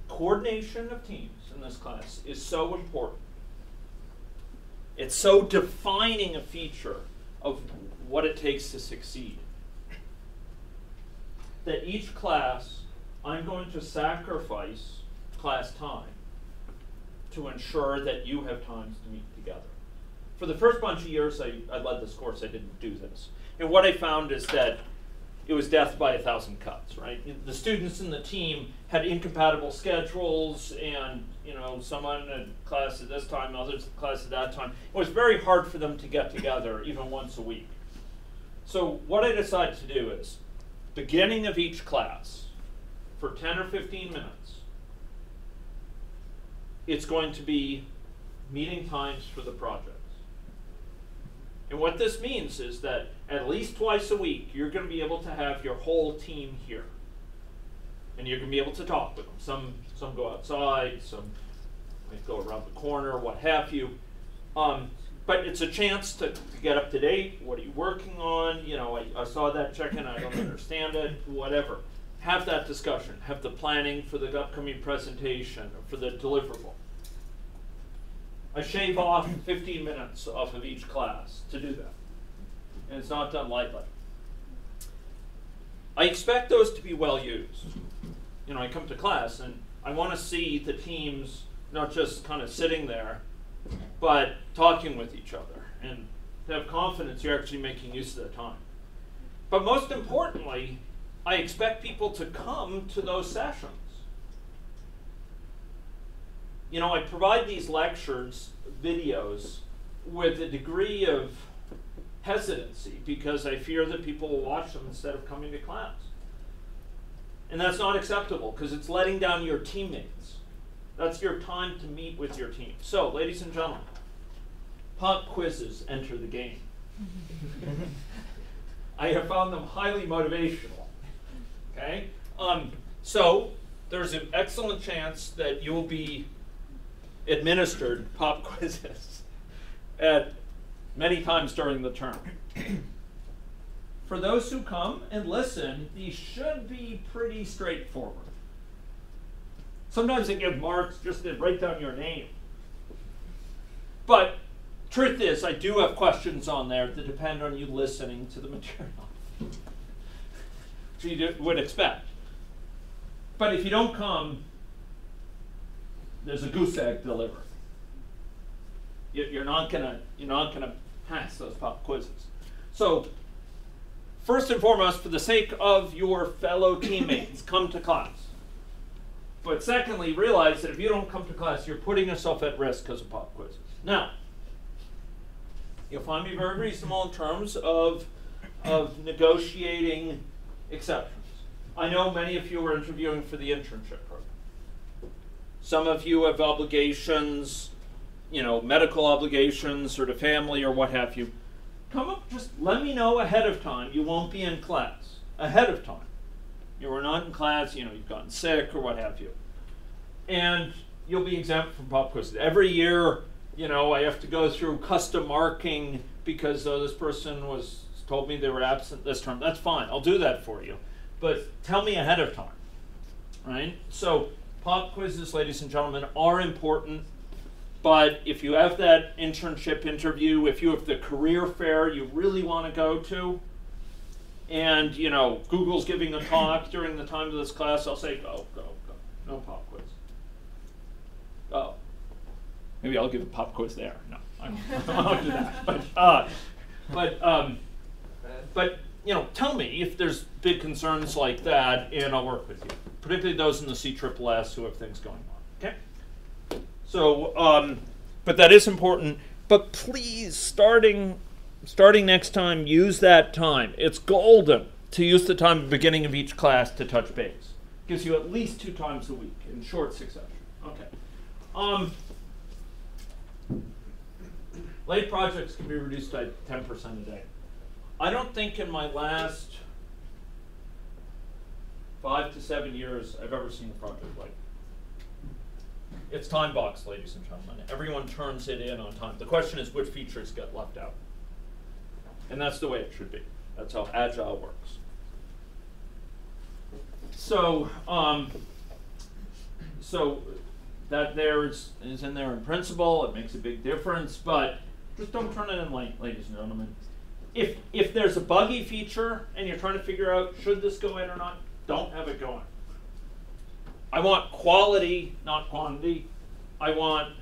Coordination of teams in this class is so important. It's so defining a feature of what it takes to succeed that each class, I'm going to sacrifice class time to ensure that you have times to meet together. For the first bunch of years I led this course, I didn't do this. And what I found is that it was death by 1,000 cuts, right? The students in the team had incompatible schedules, and someone in class at this time, others in class at that time. It was very hard for them to get together even once a week. So what I decided to do is, beginning of each class, for 10 or 15 minutes, it's going to be meeting times for the projects. And what this means is that at least twice a week, you're going to be able to have your whole team here. And you're going to be able to talk with them. Some go outside, some might go around the corner, what have you. But it's a chance to get up to date. What are you working on? You know, I saw that check-in, I don't understand it, whatever. Have that discussion. Have the planning for the upcoming presentation or for the deliverable. I shave off 15 minutes off of each class to do that. And it's not done lightly. I expect those to be well used. You know, I come to class and I want to see the teams not just kind of sitting there, but talking with each other and to have confidence you're actually making use of the time. But most importantly, I expect people to come to those sessions. You know, I provide these lectures, videos, with a degree of hesitancy because I fear that people will watch them instead of coming to class. And that's not acceptable because it's letting down your teammates. That's your time to meet with your team. So, ladies and gentlemen, pop quizzes enter the game. I have found them highly motivational. Okay? So, there's an excellent chance that you will be administered pop quizzes at many times during the term. For those who come and listen, these should be pretty straightforward. Sometimes they give marks just to write down your name. But truth is, I do have questions on there that depend on you listening to the material, which you would expect. But if you don't come, there's a goose egg delivered. You're not gonna pass those pop quizzes. So, first and foremost, for the sake of your fellow teammates, come to class. But secondly, realize that if you don't come to class, you're putting yourself at risk because of pop quizzes. Now, you'll find me very reasonable in terms of negotiating exceptions. I know many of you are interviewing for the internship program. Some of you have obligations, you know, medical obligations or to family or what have you. Come up, just let me know ahead of time. You won't be in class ahead of time. You were not in class, you know, you've gotten sick or what have you. And you'll be exempt from pop quizzes. Every year, you know, I have to go through custom marking because this person told me they were absent this term. That's fine, I'll do that for you. But tell me ahead of time, right? So pop quizzes, ladies and gentlemen, are important. But if you have that internship interview, if you have the career fair you really want to go to, and, you know, Google's giving a talk during the time of this class, I'll say, go. No pop quiz. Oh. Maybe I'll give a pop quiz there. No, I won't do that. But, you know, tell me if there's big concerns like that, and I'll work with you. Particularly those in the CSSS who have things going on, okay? So, but that is important. But please, starting next time, use that time. It's golden to use the time at the beginning of each class to touch base. Gives you at least 2 times a week in short succession. Okay. Late projects can be reduced by 10% a day. I don't think in my last 5 to 7 years I've ever seen a project late. It's time boxed, ladies and gentlemen. Everyone turns it in on time. The question is which features get left out. And that's the way it should be. That's how Agile works. So, that there is in there in principle. It makes a big difference, but just don't turn it in late, ladies and gentlemen. If there's a buggy feature and you're trying to figure out should this go in or not, don't have it going. I want quality, not quantity. I want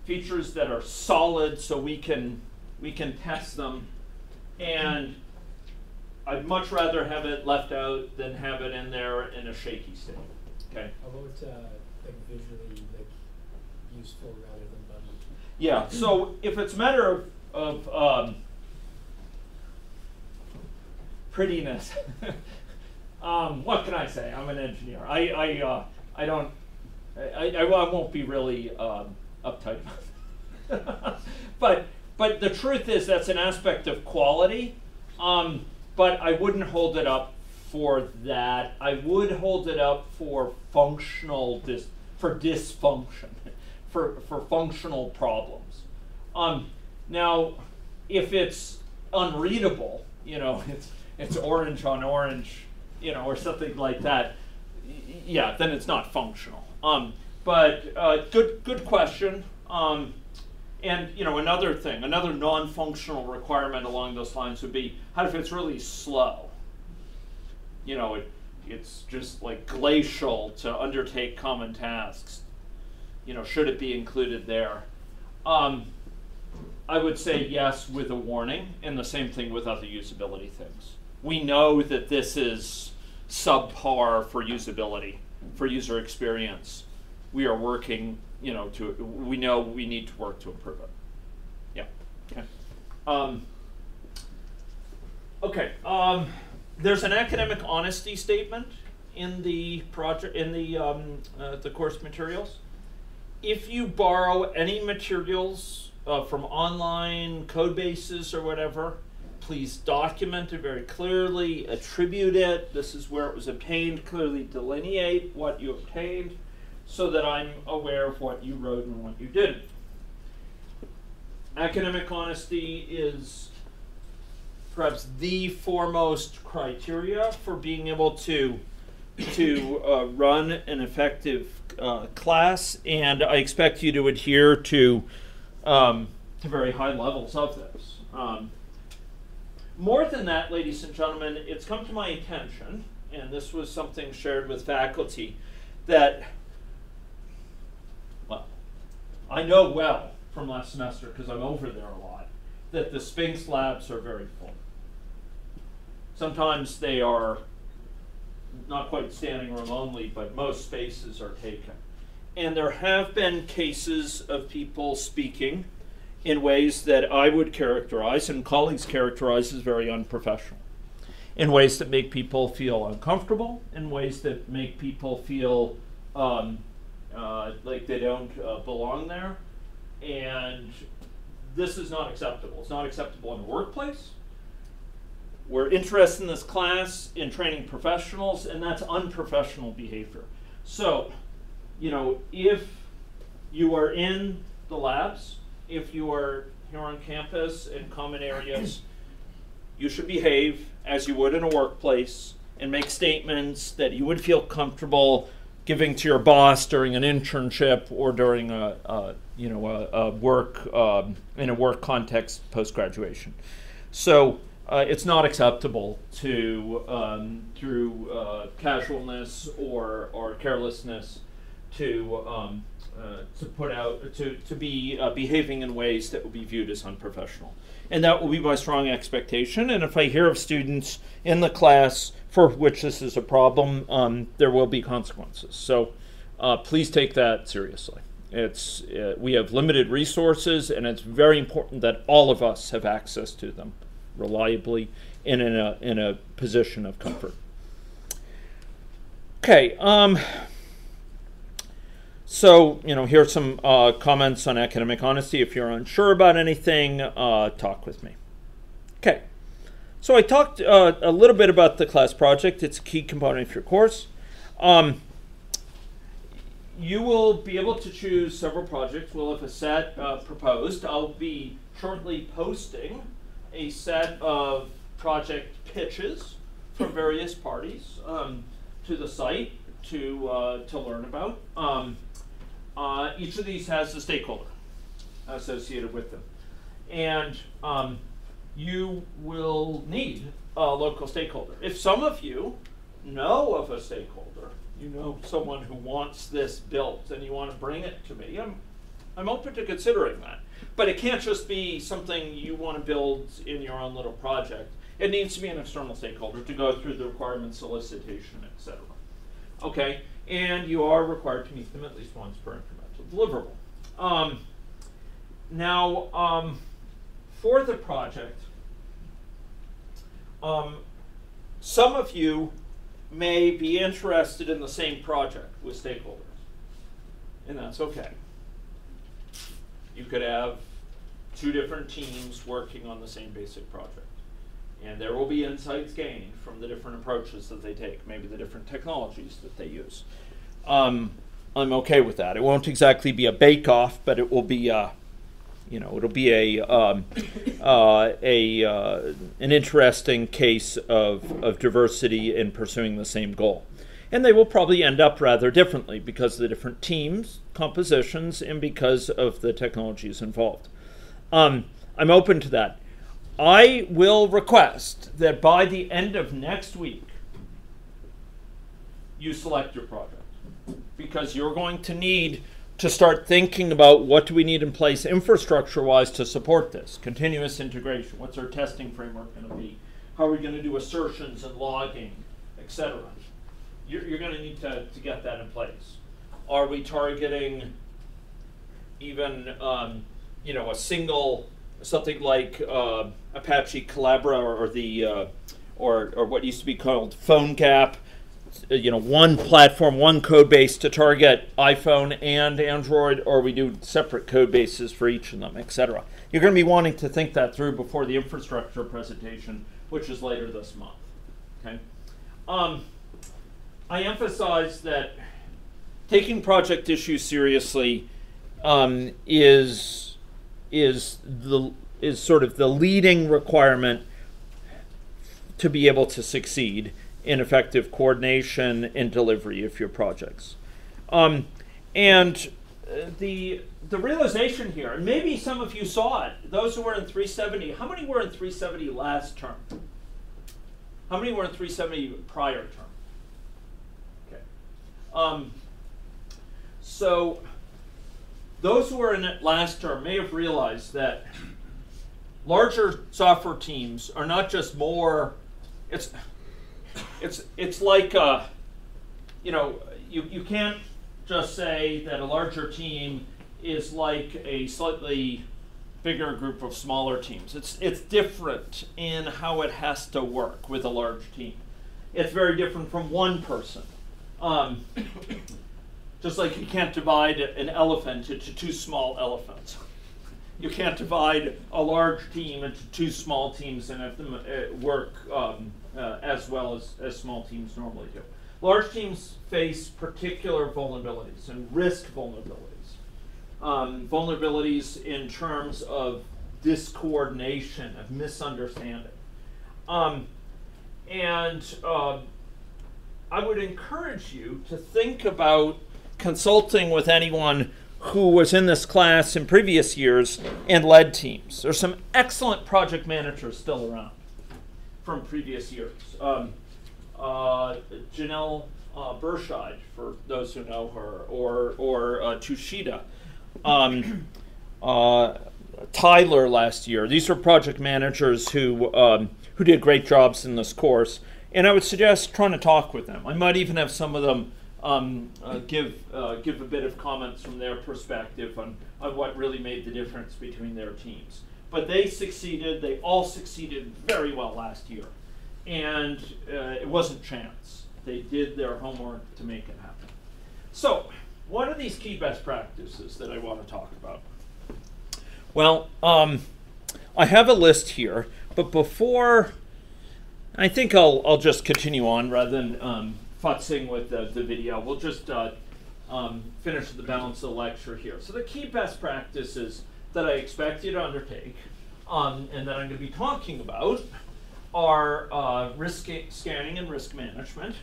features that are solid so we can test them. And I'd much rather have it left out than have it in there in a shaky state. Okay.
How about like visually useful rather than buggy?
Yeah. So if it's a matter of prettiness, What can I say? I'm an engineer. I won't be really uptight about it. But the truth is that's an aspect of quality. But I wouldn't hold it up for that. I would hold it up for functional for dysfunction, for functional problems. Now, if it's unreadable, it's orange on orange, or something like that, yeah, then it's not functional. But good question. And another thing, another non-functional requirement along those lines would be how if it's really slow. It's just like glacial to undertake common tasks. Should it be included there? I would say yes with a warning, and the same thing with other usability things. We know that this is subpar for usability, for user experience. We are working, we know we need to work to improve it. Yeah, okay. Okay, there's an academic honesty statement in the project, in the course materials. If you borrow any materials from online code bases or whatever, please document it very clearly, attribute it. This is where it was obtained, clearly delineate what you obtained so that I'm aware of what you wrote and what you didn't. Academic honesty is perhaps the foremost criteria for being able to run an effective class, and I expect you to adhere to very high levels of this. More than that, ladies and gentlemen, it's come to my attention, and this was something shared with faculty, that, well, I know well from last semester, because I'm over there a lot, that the Sphinx labs are very full. Sometimes they are not quite standing room only, but most spaces are taken. And there have been cases of people speaking in ways that I would characterize, and colleagues characterize, as very unprofessional, in ways that make people feel uncomfortable, in ways that make people feel like they don't belong there. And this is not acceptable. It's not acceptable in the workplace. We're interested in this class in training professionals, and that's unprofessional behavior. So, if you are in the labs, if you are here on campus in common areas, you should behave as you would in a workplace and make statements that you would feel comfortable giving to your boss during an internship or during a work in a work context post graduation. So it's not acceptable to through casualness or carelessness to be behaving in ways that will be viewed as unprofessional. And that will be my strong expectation. And if I hear of students in the class for which this is a problem, there will be consequences. So please take that seriously. We have limited resources, and it's very important that all of us have access to them reliably and in a position of comfort. Okay. So, here's some comments on academic honesty. If you're unsure about anything, talk with me. Okay. So I talked a little bit about the class project. It's a key component of your course. You will be able to choose several projects. We'll have a set proposed. I'll be shortly posting a set of project pitches from various parties to the site to learn about. Each of these has a stakeholder associated with them. And you will need a local stakeholder. If some of you know of a stakeholder, someone who wants this built and you want to bring it to me, I'm open to considering that. But it can't just be something you want to build in your own little project. It needs to be an external stakeholder to go through the requirement solicitation, etc. Okay, and you are required to meet them at least once per incremental deliverable. Now, for the project, some of you may be interested in the same project with stakeholders. And that's okay. You could have two different teams working on the same basic project. And there will be insights gained from the different approaches that they take, maybe the different technologies that they use. I'm okay with that. It won't exactly be a bake-off, but it will be it'll be an interesting case of diversity in pursuing the same goal. And they will probably end up rather differently because of the different teams, compositions, and because of the technologies involved. I'm open to that. I will request that by the end of next week, you select your project, because you're going to need to start thinking about what do we need in place infrastructure-wise to support this. Continuous integration, what's our testing framework going to be? How are we going to do assertions and logging, etc.? You're going to need to get that in place. Are we targeting even a single, something like Apache Collabora or what used to be called PhoneGap, one platform, one code base to target iPhone and Android, or we do separate code bases for each of them, etc. You're going to be wanting to think that through before the infrastructure presentation, which is later this month. Okay. I emphasize that taking project issues seriously is sort of the leading requirement to be able to succeed in effective coordination and delivery of your projects. And the realization here, and maybe some of you saw it, those who were in 370, how many were in 370 last term? How many were in 370 prior term? Okay. So those who were in it last term may have realized that larger software teams are not just more, it's like, you can't just say that a larger team is like a slightly bigger group of smaller teams. It's different in how it has to work with a large team. It's very different from one person. Just like you can't divide an elephant into two small elephants. You can't divide a large team into two small teams and have them work as well as small teams normally do. Large teams face particular vulnerabilities and risk vulnerabilities. Vulnerabilities in terms of discoordination, of misunderstanding. I would encourage you to think about consulting with anyone who was in this class in previous years and led teams. There's some excellent project managers still around from previous years. Janelle Burscheid, for those who know her, or Tushita. Tyler last year. These are project managers who did great jobs in this course. And I would suggest trying to talk with them. I might even have some of them give a bit of comments from their perspective on what really made the difference between their teams. But they succeeded. They all succeeded very well last year. And it wasn't chance. They did their homework to make it happen. So, what are these key best practices that I want to talk about? Well, I have a list here, but before, I think I'll just continue on rather than futzing with the video. We'll just finish the balance of the lecture here. So the key best practices that I expect you to undertake and that I'm going to be talking about are risk scanning and risk management,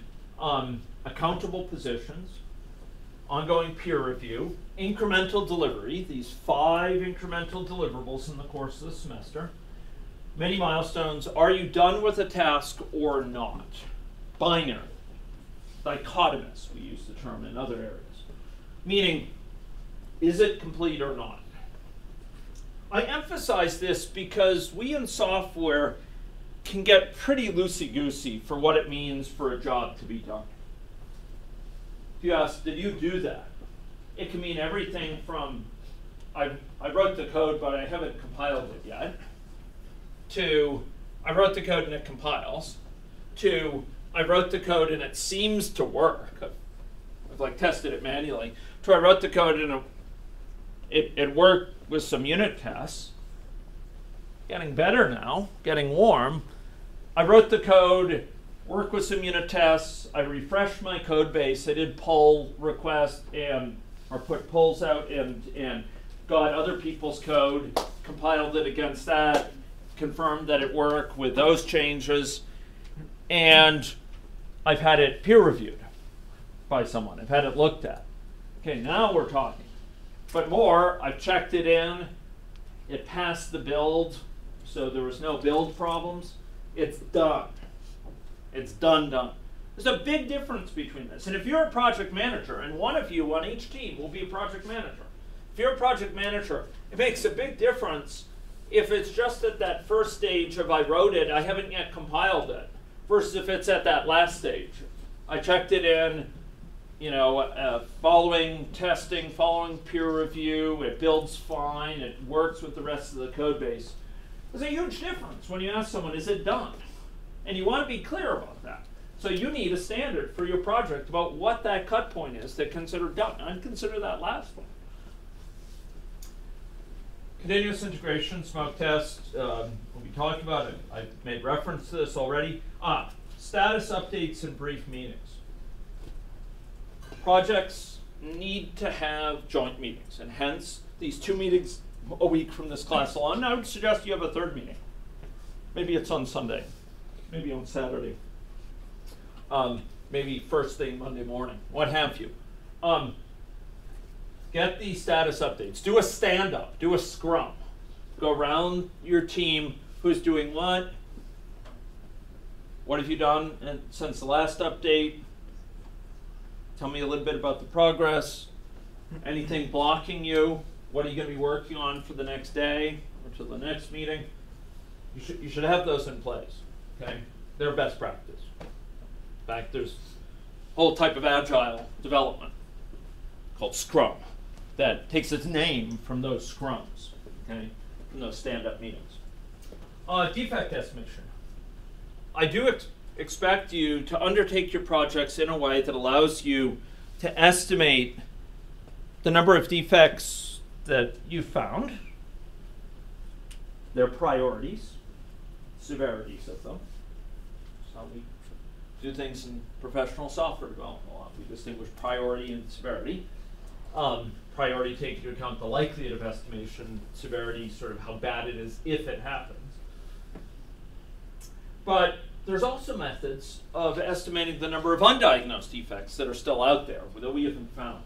accountable positions, ongoing peer review, incremental delivery, these 5 incremental deliverables in the course of the semester, many milestones, are you done with a task or not? Binary, dichotomous, we use the term in other areas. Meaning, is it complete or not? I emphasize this because we in software can get pretty loosey-goosey for what it means for a job to be done. If you ask, did you do that? It can mean everything from, I wrote the code but I haven't compiled it yet, to I wrote the code and it compiles, to I wrote the code and it seems to work. I've like tested it manually. So I wrote the code and it worked with some unit tests. Getting better now, getting warm. I wrote the code, worked with some unit tests. I refreshed my code base. I did pull requests or put pulls out and got other people's code, compiled it against that, confirmed that it worked with those changes, and I've had it peer reviewed by someone. I've had it looked at. Okay, now we're talking. But more, I've checked it in. It passed the build, so there was no build problems. It's done. It's done. There's a big difference between this. And if you're a project manager, and one of you on each team will be a project manager, if you're a project manager, it makes a big difference if it's just at that first stage of I wrote it, I haven't yet compiled it, versus if it's at that last stage. I checked it in, following testing, following peer review, it builds fine, it works with the rest of the code base. There's a huge difference when you ask someone, is it done? And you want to be clear about that. So you need a standard for your project about what that cut point is that consider done. I'd consider that last one. Continuous integration, smoke test, we'll be talking about it. I've made reference to this already. Status updates and brief meetings. Projects need to have joint meetings, and hence these 2 meetings a week from this class on. I would suggest you have a third meeting. Maybe it's on Sunday, maybe on Saturday, maybe first thing Monday morning, what have you. Get the status updates. Do a stand-up. Do a scrum. Go around your team. Who's doing what? What have you done since the last update? Tell me a little bit about the progress. Anything blocking you? What are you going to be working on for the next day or to the next meeting? You should have those in place. Okay? They're best practice. In fact, there's a whole type of agile development called Scrum that takes its name from those scrums, okay, from those stand-up meetings. Defect estimation. I do expect you to undertake your projects in a way that allows you to estimate the number of defects that you found, their priorities, severities of them. That's how we do things in professional software development a lot. We distinguish priority and severity. Priority taking into account the likelihood of estimation, severity, sort of how bad it is if it happens. But there's also methods of estimating the number of undiagnosed defects that are still out there that we haven't found.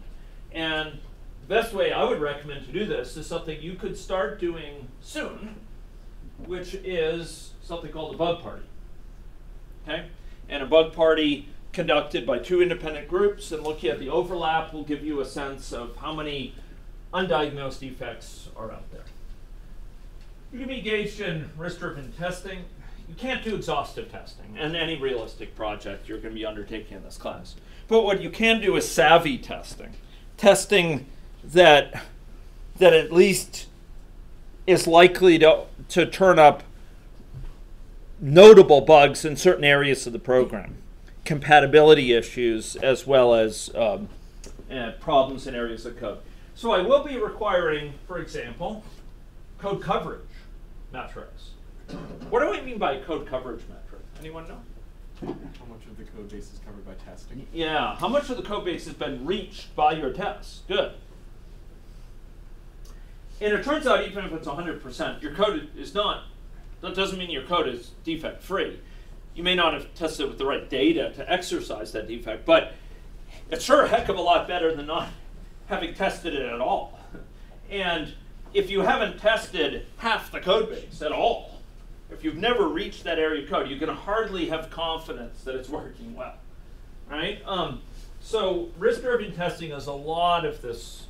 And the best way I would recommend to do this is something you could start doing soon, which is something called a bug party. Okay? And a bug party conducted by 2 independent groups, and looking at the overlap will give you a sense of how many undiagnosed defects are out there. You can be engaged in risk-driven testing. You can't do exhaustive testing in any realistic project you're going to be undertaking in this class. But what you can do is savvy testing. Testing that at least is likely to turn up notable bugs in certain areas of the program. Compatibility issues as well as problems in areas of code. So I will be requiring, for example, code coverage metrics. What do I mean by code coverage metric? Anyone know?
How much of the code base is covered by testing?
Yeah, how much of the code base has been reached by your tests? Good. And it turns out even if it's 100%, your code is not, that doesn't mean your code is defect free. You may not have tested with the right data to exercise that defect, but it's sure a heck of a lot better than not having tested it at all. And if you haven't tested half the code base at all, if you've never reached that area of code, you can hardly have confidence that it's working well, right? So risk-driven testing is a lot of this.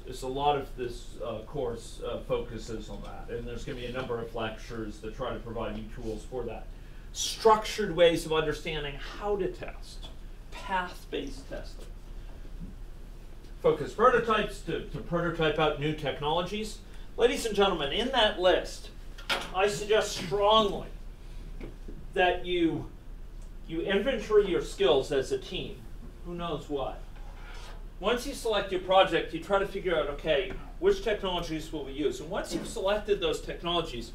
Course focuses on that, and there's going to be a number of lectures that try to provide you tools for that. Structured ways of understanding how to test, path-based testing. Focus prototypes to prototype out new technologies. Ladies and gentlemen, in that list, I suggest strongly that you you inventory your skills as a team. Who knows what? Once you select your project, you try to figure out, okay, which technologies will we use? And once you've selected those technologies,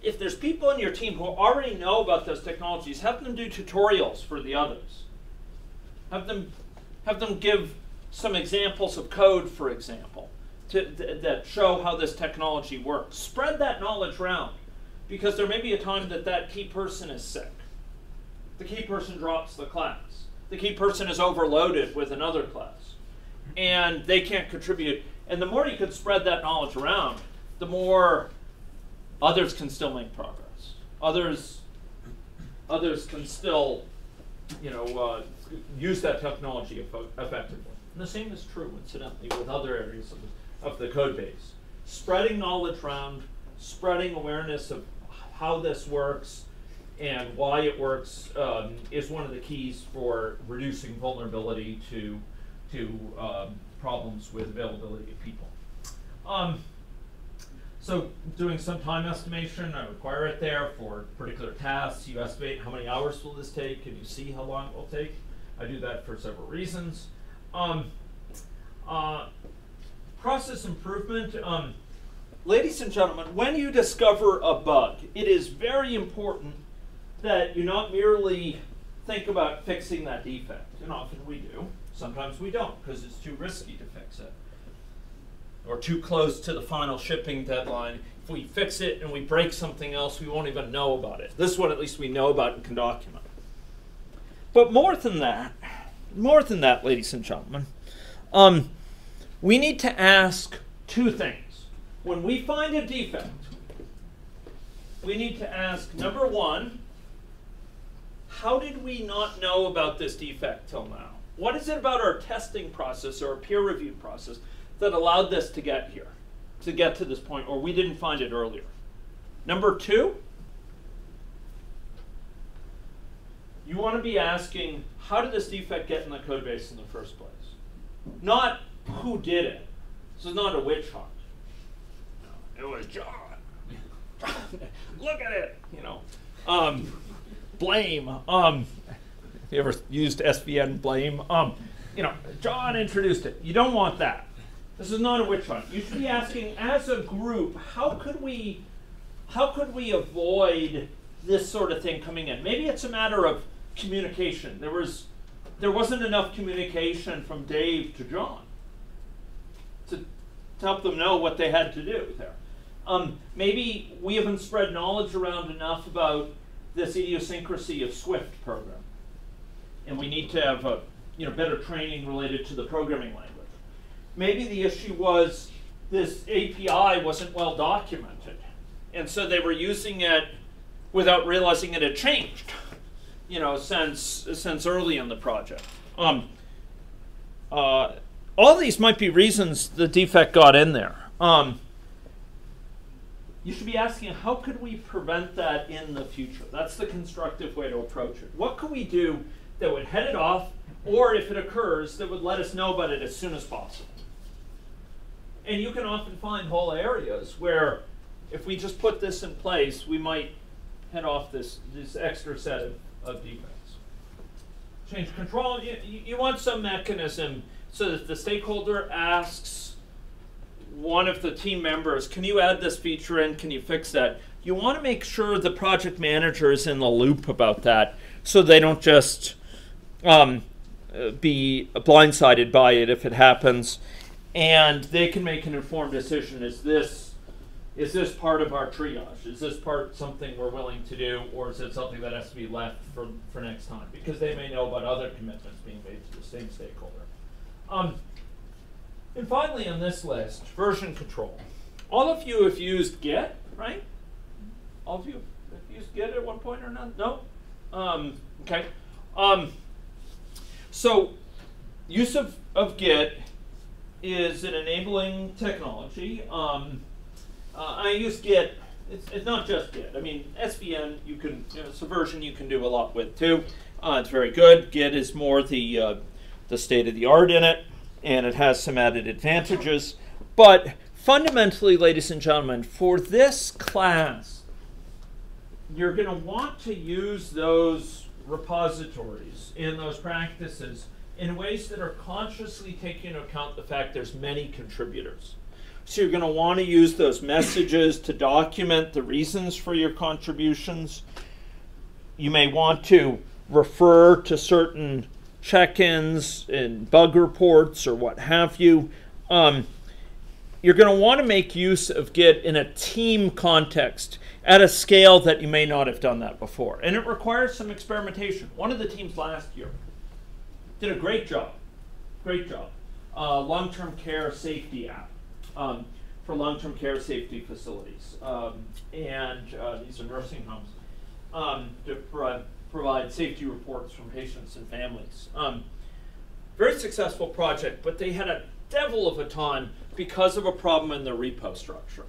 if there's people in your team who already know about those technologies, have them do tutorials for the others. Have them give some examples of code, for example, that show how this technology works. Spread that knowledge around, because there may be a time that that key person is sick. The key person drops the class. The key person is overloaded with another class, and they can't contribute. And the more you can spread that knowledge around, the more others can still make progress. Others can still, use that technology effectively. And the same is true, incidentally, with other areas of the code base. Spreading knowledge around, spreading awareness of how this works and why it works is one of the keys for reducing vulnerability to problems with availability of people. So doing some time estimation, I require it there for particular tasks. You estimate how many hours will this take, and you see how long it will take. I do that for several reasons. Process improvement. Ladies and gentlemen, when you discover a bug, it is very important that you not merely think about fixing that defect. And often we do. Sometimes we don't, because it's too risky to fix it, or too close to the final shipping deadline. If we fix it and we break something else, we won't even know about it. This one at least we know about and can document. But more than that, ladies and gentlemen, we need to ask two things. When we find a defect, we need to ask, number one, how did we not know about this defect till now? What is it about our testing process or our peer review process that allowed this to get here, to get to this point, or we didn't find it earlier? Number two, you want to be asking, how did this defect get in the code base in the first place? Not who did it. This is not a witch hunt. It was John. Look at it. Blame. You ever used SVN blame? John introduced it. You don't want that. This is not a witch hunt. You should be asking, as a group, how could we avoid this sort of thing coming in? Maybe it's a matter of communication. There wasn't enough communication from Dave to John to help them know what they had to do there. Maybe we haven't spread knowledge around enough about this idiosyncrasy of Swift program, and we need to have better training related to the programming language. Maybe the issue was this API wasn't well documented, and so they were using it without realizing it had changed, since early in the project. All these might be reasons the defect got in there. You should be asking, how could we prevent that in the future? That's the constructive way to approach it. What could we do that would head it off, or if it occurs, that would let us know about it as soon as possible? And you can often find whole areas where if we just put this in place, we might head off this extra set of defects. Change control. You want some mechanism so that the stakeholder asks one of the team members, can you add this feature in? Can you fix that? You want to make sure the project manager is in the loop about that so they don't just be blindsided by it if it happens. And they can make an informed decision. Is this part of our triage? Is this part something we're willing to do, or is it something that has to be left for next time? Because they may know about other commitments being made to the same stakeholder. And finally on this list, version control. All of you have used Git, right? All of you have used Git at one point or not? No? Okay. So use of Git is an enabling technology. I use Git. It's not just Git. I mean, SVN, it's a version you can do a lot with too. It's very good. Git is more the state of the art in it, and it has some added advantages. But fundamentally, ladies and gentlemen, for this class, you're going to want to use those repositories and those practices in ways that are consciously taking into account the fact there's many contributors. So you're going to want to use those messages to document the reasons for your contributions. You may want to refer to certain check-ins and bug reports or what have you. You're going to want to make use of Git in a team context at a scale that you may not have done that before. And it requires some experimentation. One of the teams last year did a great job. Long-term care safety app for long-term care safety facilities. And these are nursing homes to provide safety reports from patients and families. Very successful project, but they had a devil of a time because of a problem in their repo structure.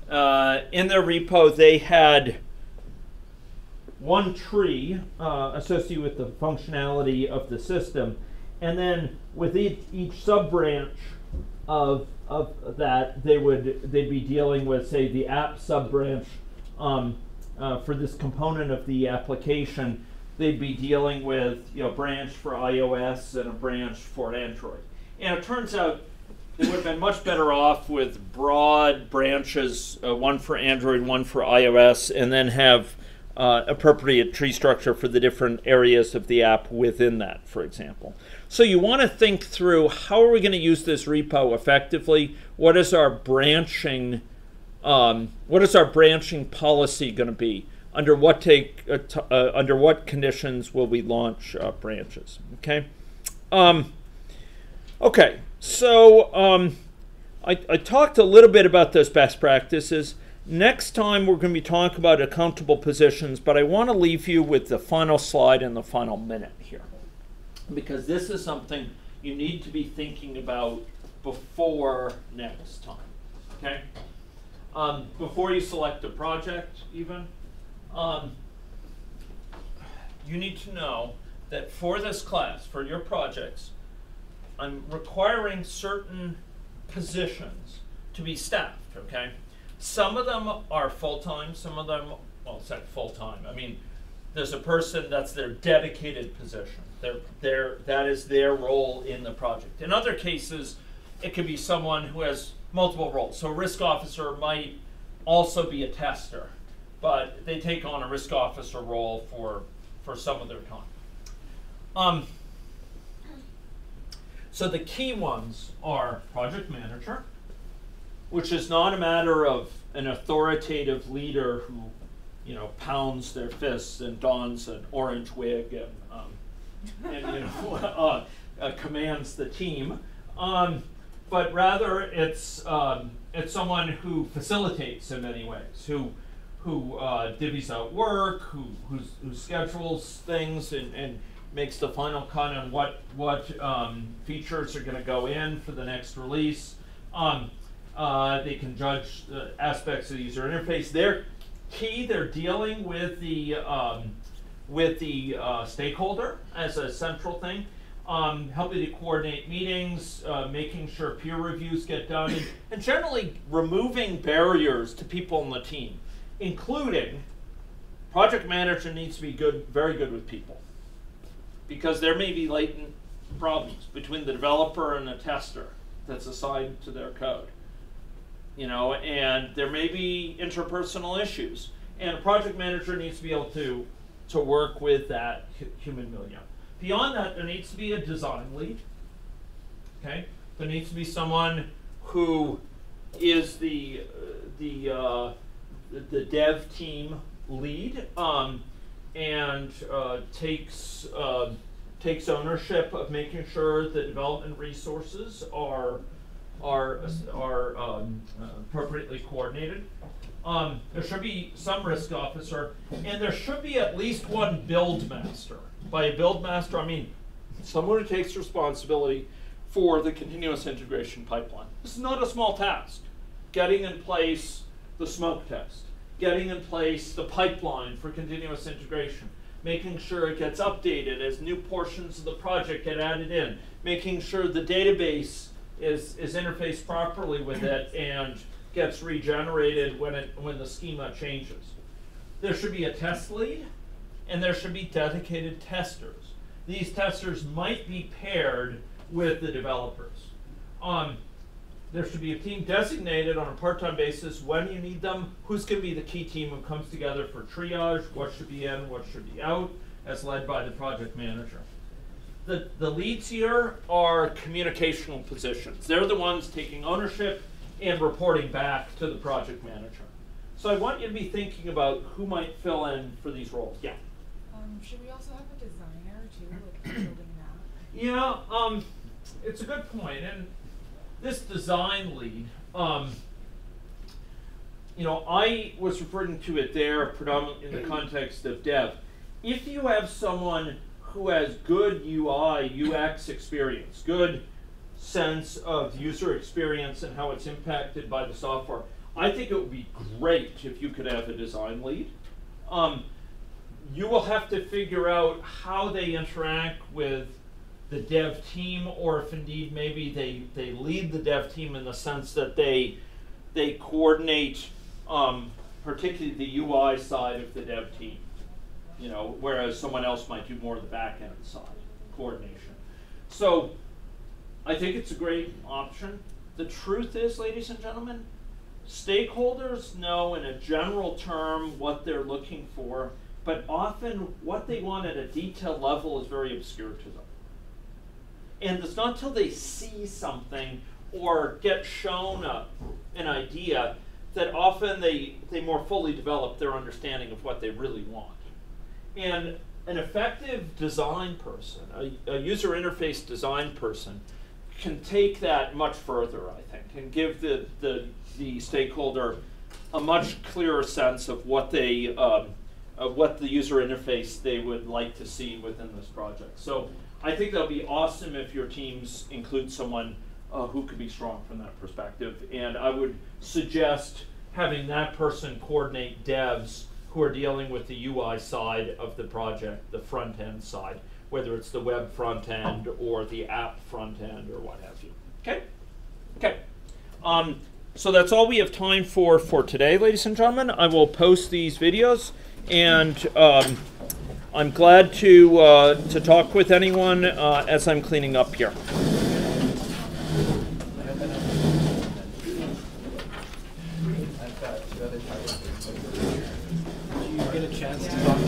In their repo, they had one tree associated with the functionality of the system, and then with each sub-branch of that, they'd be dealing with, say, the app sub-branch for this component of the application. They'd be dealing with a branch for iOS and a branch for Android. And it turns out they would have been much better off with broad branches, one for Android, one for iOS, and then have appropriate tree structure for the different areas of the app within that, for example. So you want to think through, how are we going to use this repo effectively? What is our branching policy going to be? Under what conditions will we launch branches? Okay. Okay. So I talked a little bit about those best practices. Next time we're going to be talking about accountable positions, but I want to leave you with the final slide and the final minute here, because this is something you need to be thinking about before next time. Okay. Before you select a project, even. You need to know that for this class, for your projects, I'm requiring certain positions to be staffed, okay? Some of them are full-time, some of them, well, it's not full-time. I mean, there's a person that's their dedicated position. That is their role in the project. In other cases, it could be someone who has multiple roles. So a risk officer might also be a tester, but they take on a risk officer role for some of their time. So the key ones are project manager, which is not a matter of an authoritative leader who, pounds their fists and dons an orange wig and commands the team, but rather it's someone who facilitates in many ways, who divvies out work, who schedules things and makes the final cut on what features are going to go in for the next release. They can judge the aspects of the user interface. They're key. They're dealing with the stakeholder as a central thing, helping to coordinate meetings, making sure peer reviews get done, and generally removing barriers to people in the team, including project manager needs to be very good with people, because there may be latent problems between the developer and the tester that's assigned to their code. And there may be interpersonal issues, and a project manager needs to be able to work with that human milieu. Beyond that, there needs to be a design lead. Okay, there needs to be someone who is the dev team lead and takes ownership of making sure the development resources are appropriately coordinated. There should be some risk officer, and there should be at least one build master. By a build master, I mean someone who takes responsibility for the continuous integration pipeline. This is not a small task. Getting in place the smoke test, getting in place the pipeline for continuous integration, making sure it gets updated as new portions of the project get added in, making sure the database is interfaced properly with it and gets regenerated when the schema changes. There should be a test lead, and there should be dedicated testers. These testers might be paired with the developers. There should be a team designated on a part-time basis when you need them. Who's going to be the key team who comes together for triage, what should be in, what should be out, as led by the project manager. The leads here are communicational positions. They're the ones taking ownership and reporting back to the project manager. So I want you to be thinking about who might fill in for these roles. Yeah?
Should we also have a designer too, like building that?
Yeah, it's a good point. And this design lead, you know, I was referring to it there predominantly in the context of dev. If you have someone who has good UI, UX experience, good sense of user experience and how it's impacted by the software, I think it would be great if you could have a design lead. You will have to figure out how they interact with the dev team, or if indeed maybe they lead the dev team in the sense that they coordinate particularly the UI side of the dev team, you know, whereas someone else might do more of the back end side, coordination. So I think it's a great option. The truth is, ladies and gentlemen, stakeholders know in a general term what they're looking for, but often what they want at a detailed level is very obscure to them. And it's not until they see something or get shown an idea that often they more fully develop their understanding of what they really want. And an effective design person, a user interface design person, can take that much further, I think, and give the stakeholder a much clearer sense of what they what the user interface they would like to see within this project. So I think that'll be awesome if your teams include someone who could be strong from that perspective. And I would suggest having that person coordinate devs who are dealing with the UI side of the project, the front end side, whether it's the web front end or the app front end or what have you. Okay? Okay. So that's all we have time for today, ladies and gentlemen. I will post these videos, and I'm glad to talk with anyone as I'm cleaning up here.
Did you get a chance to talk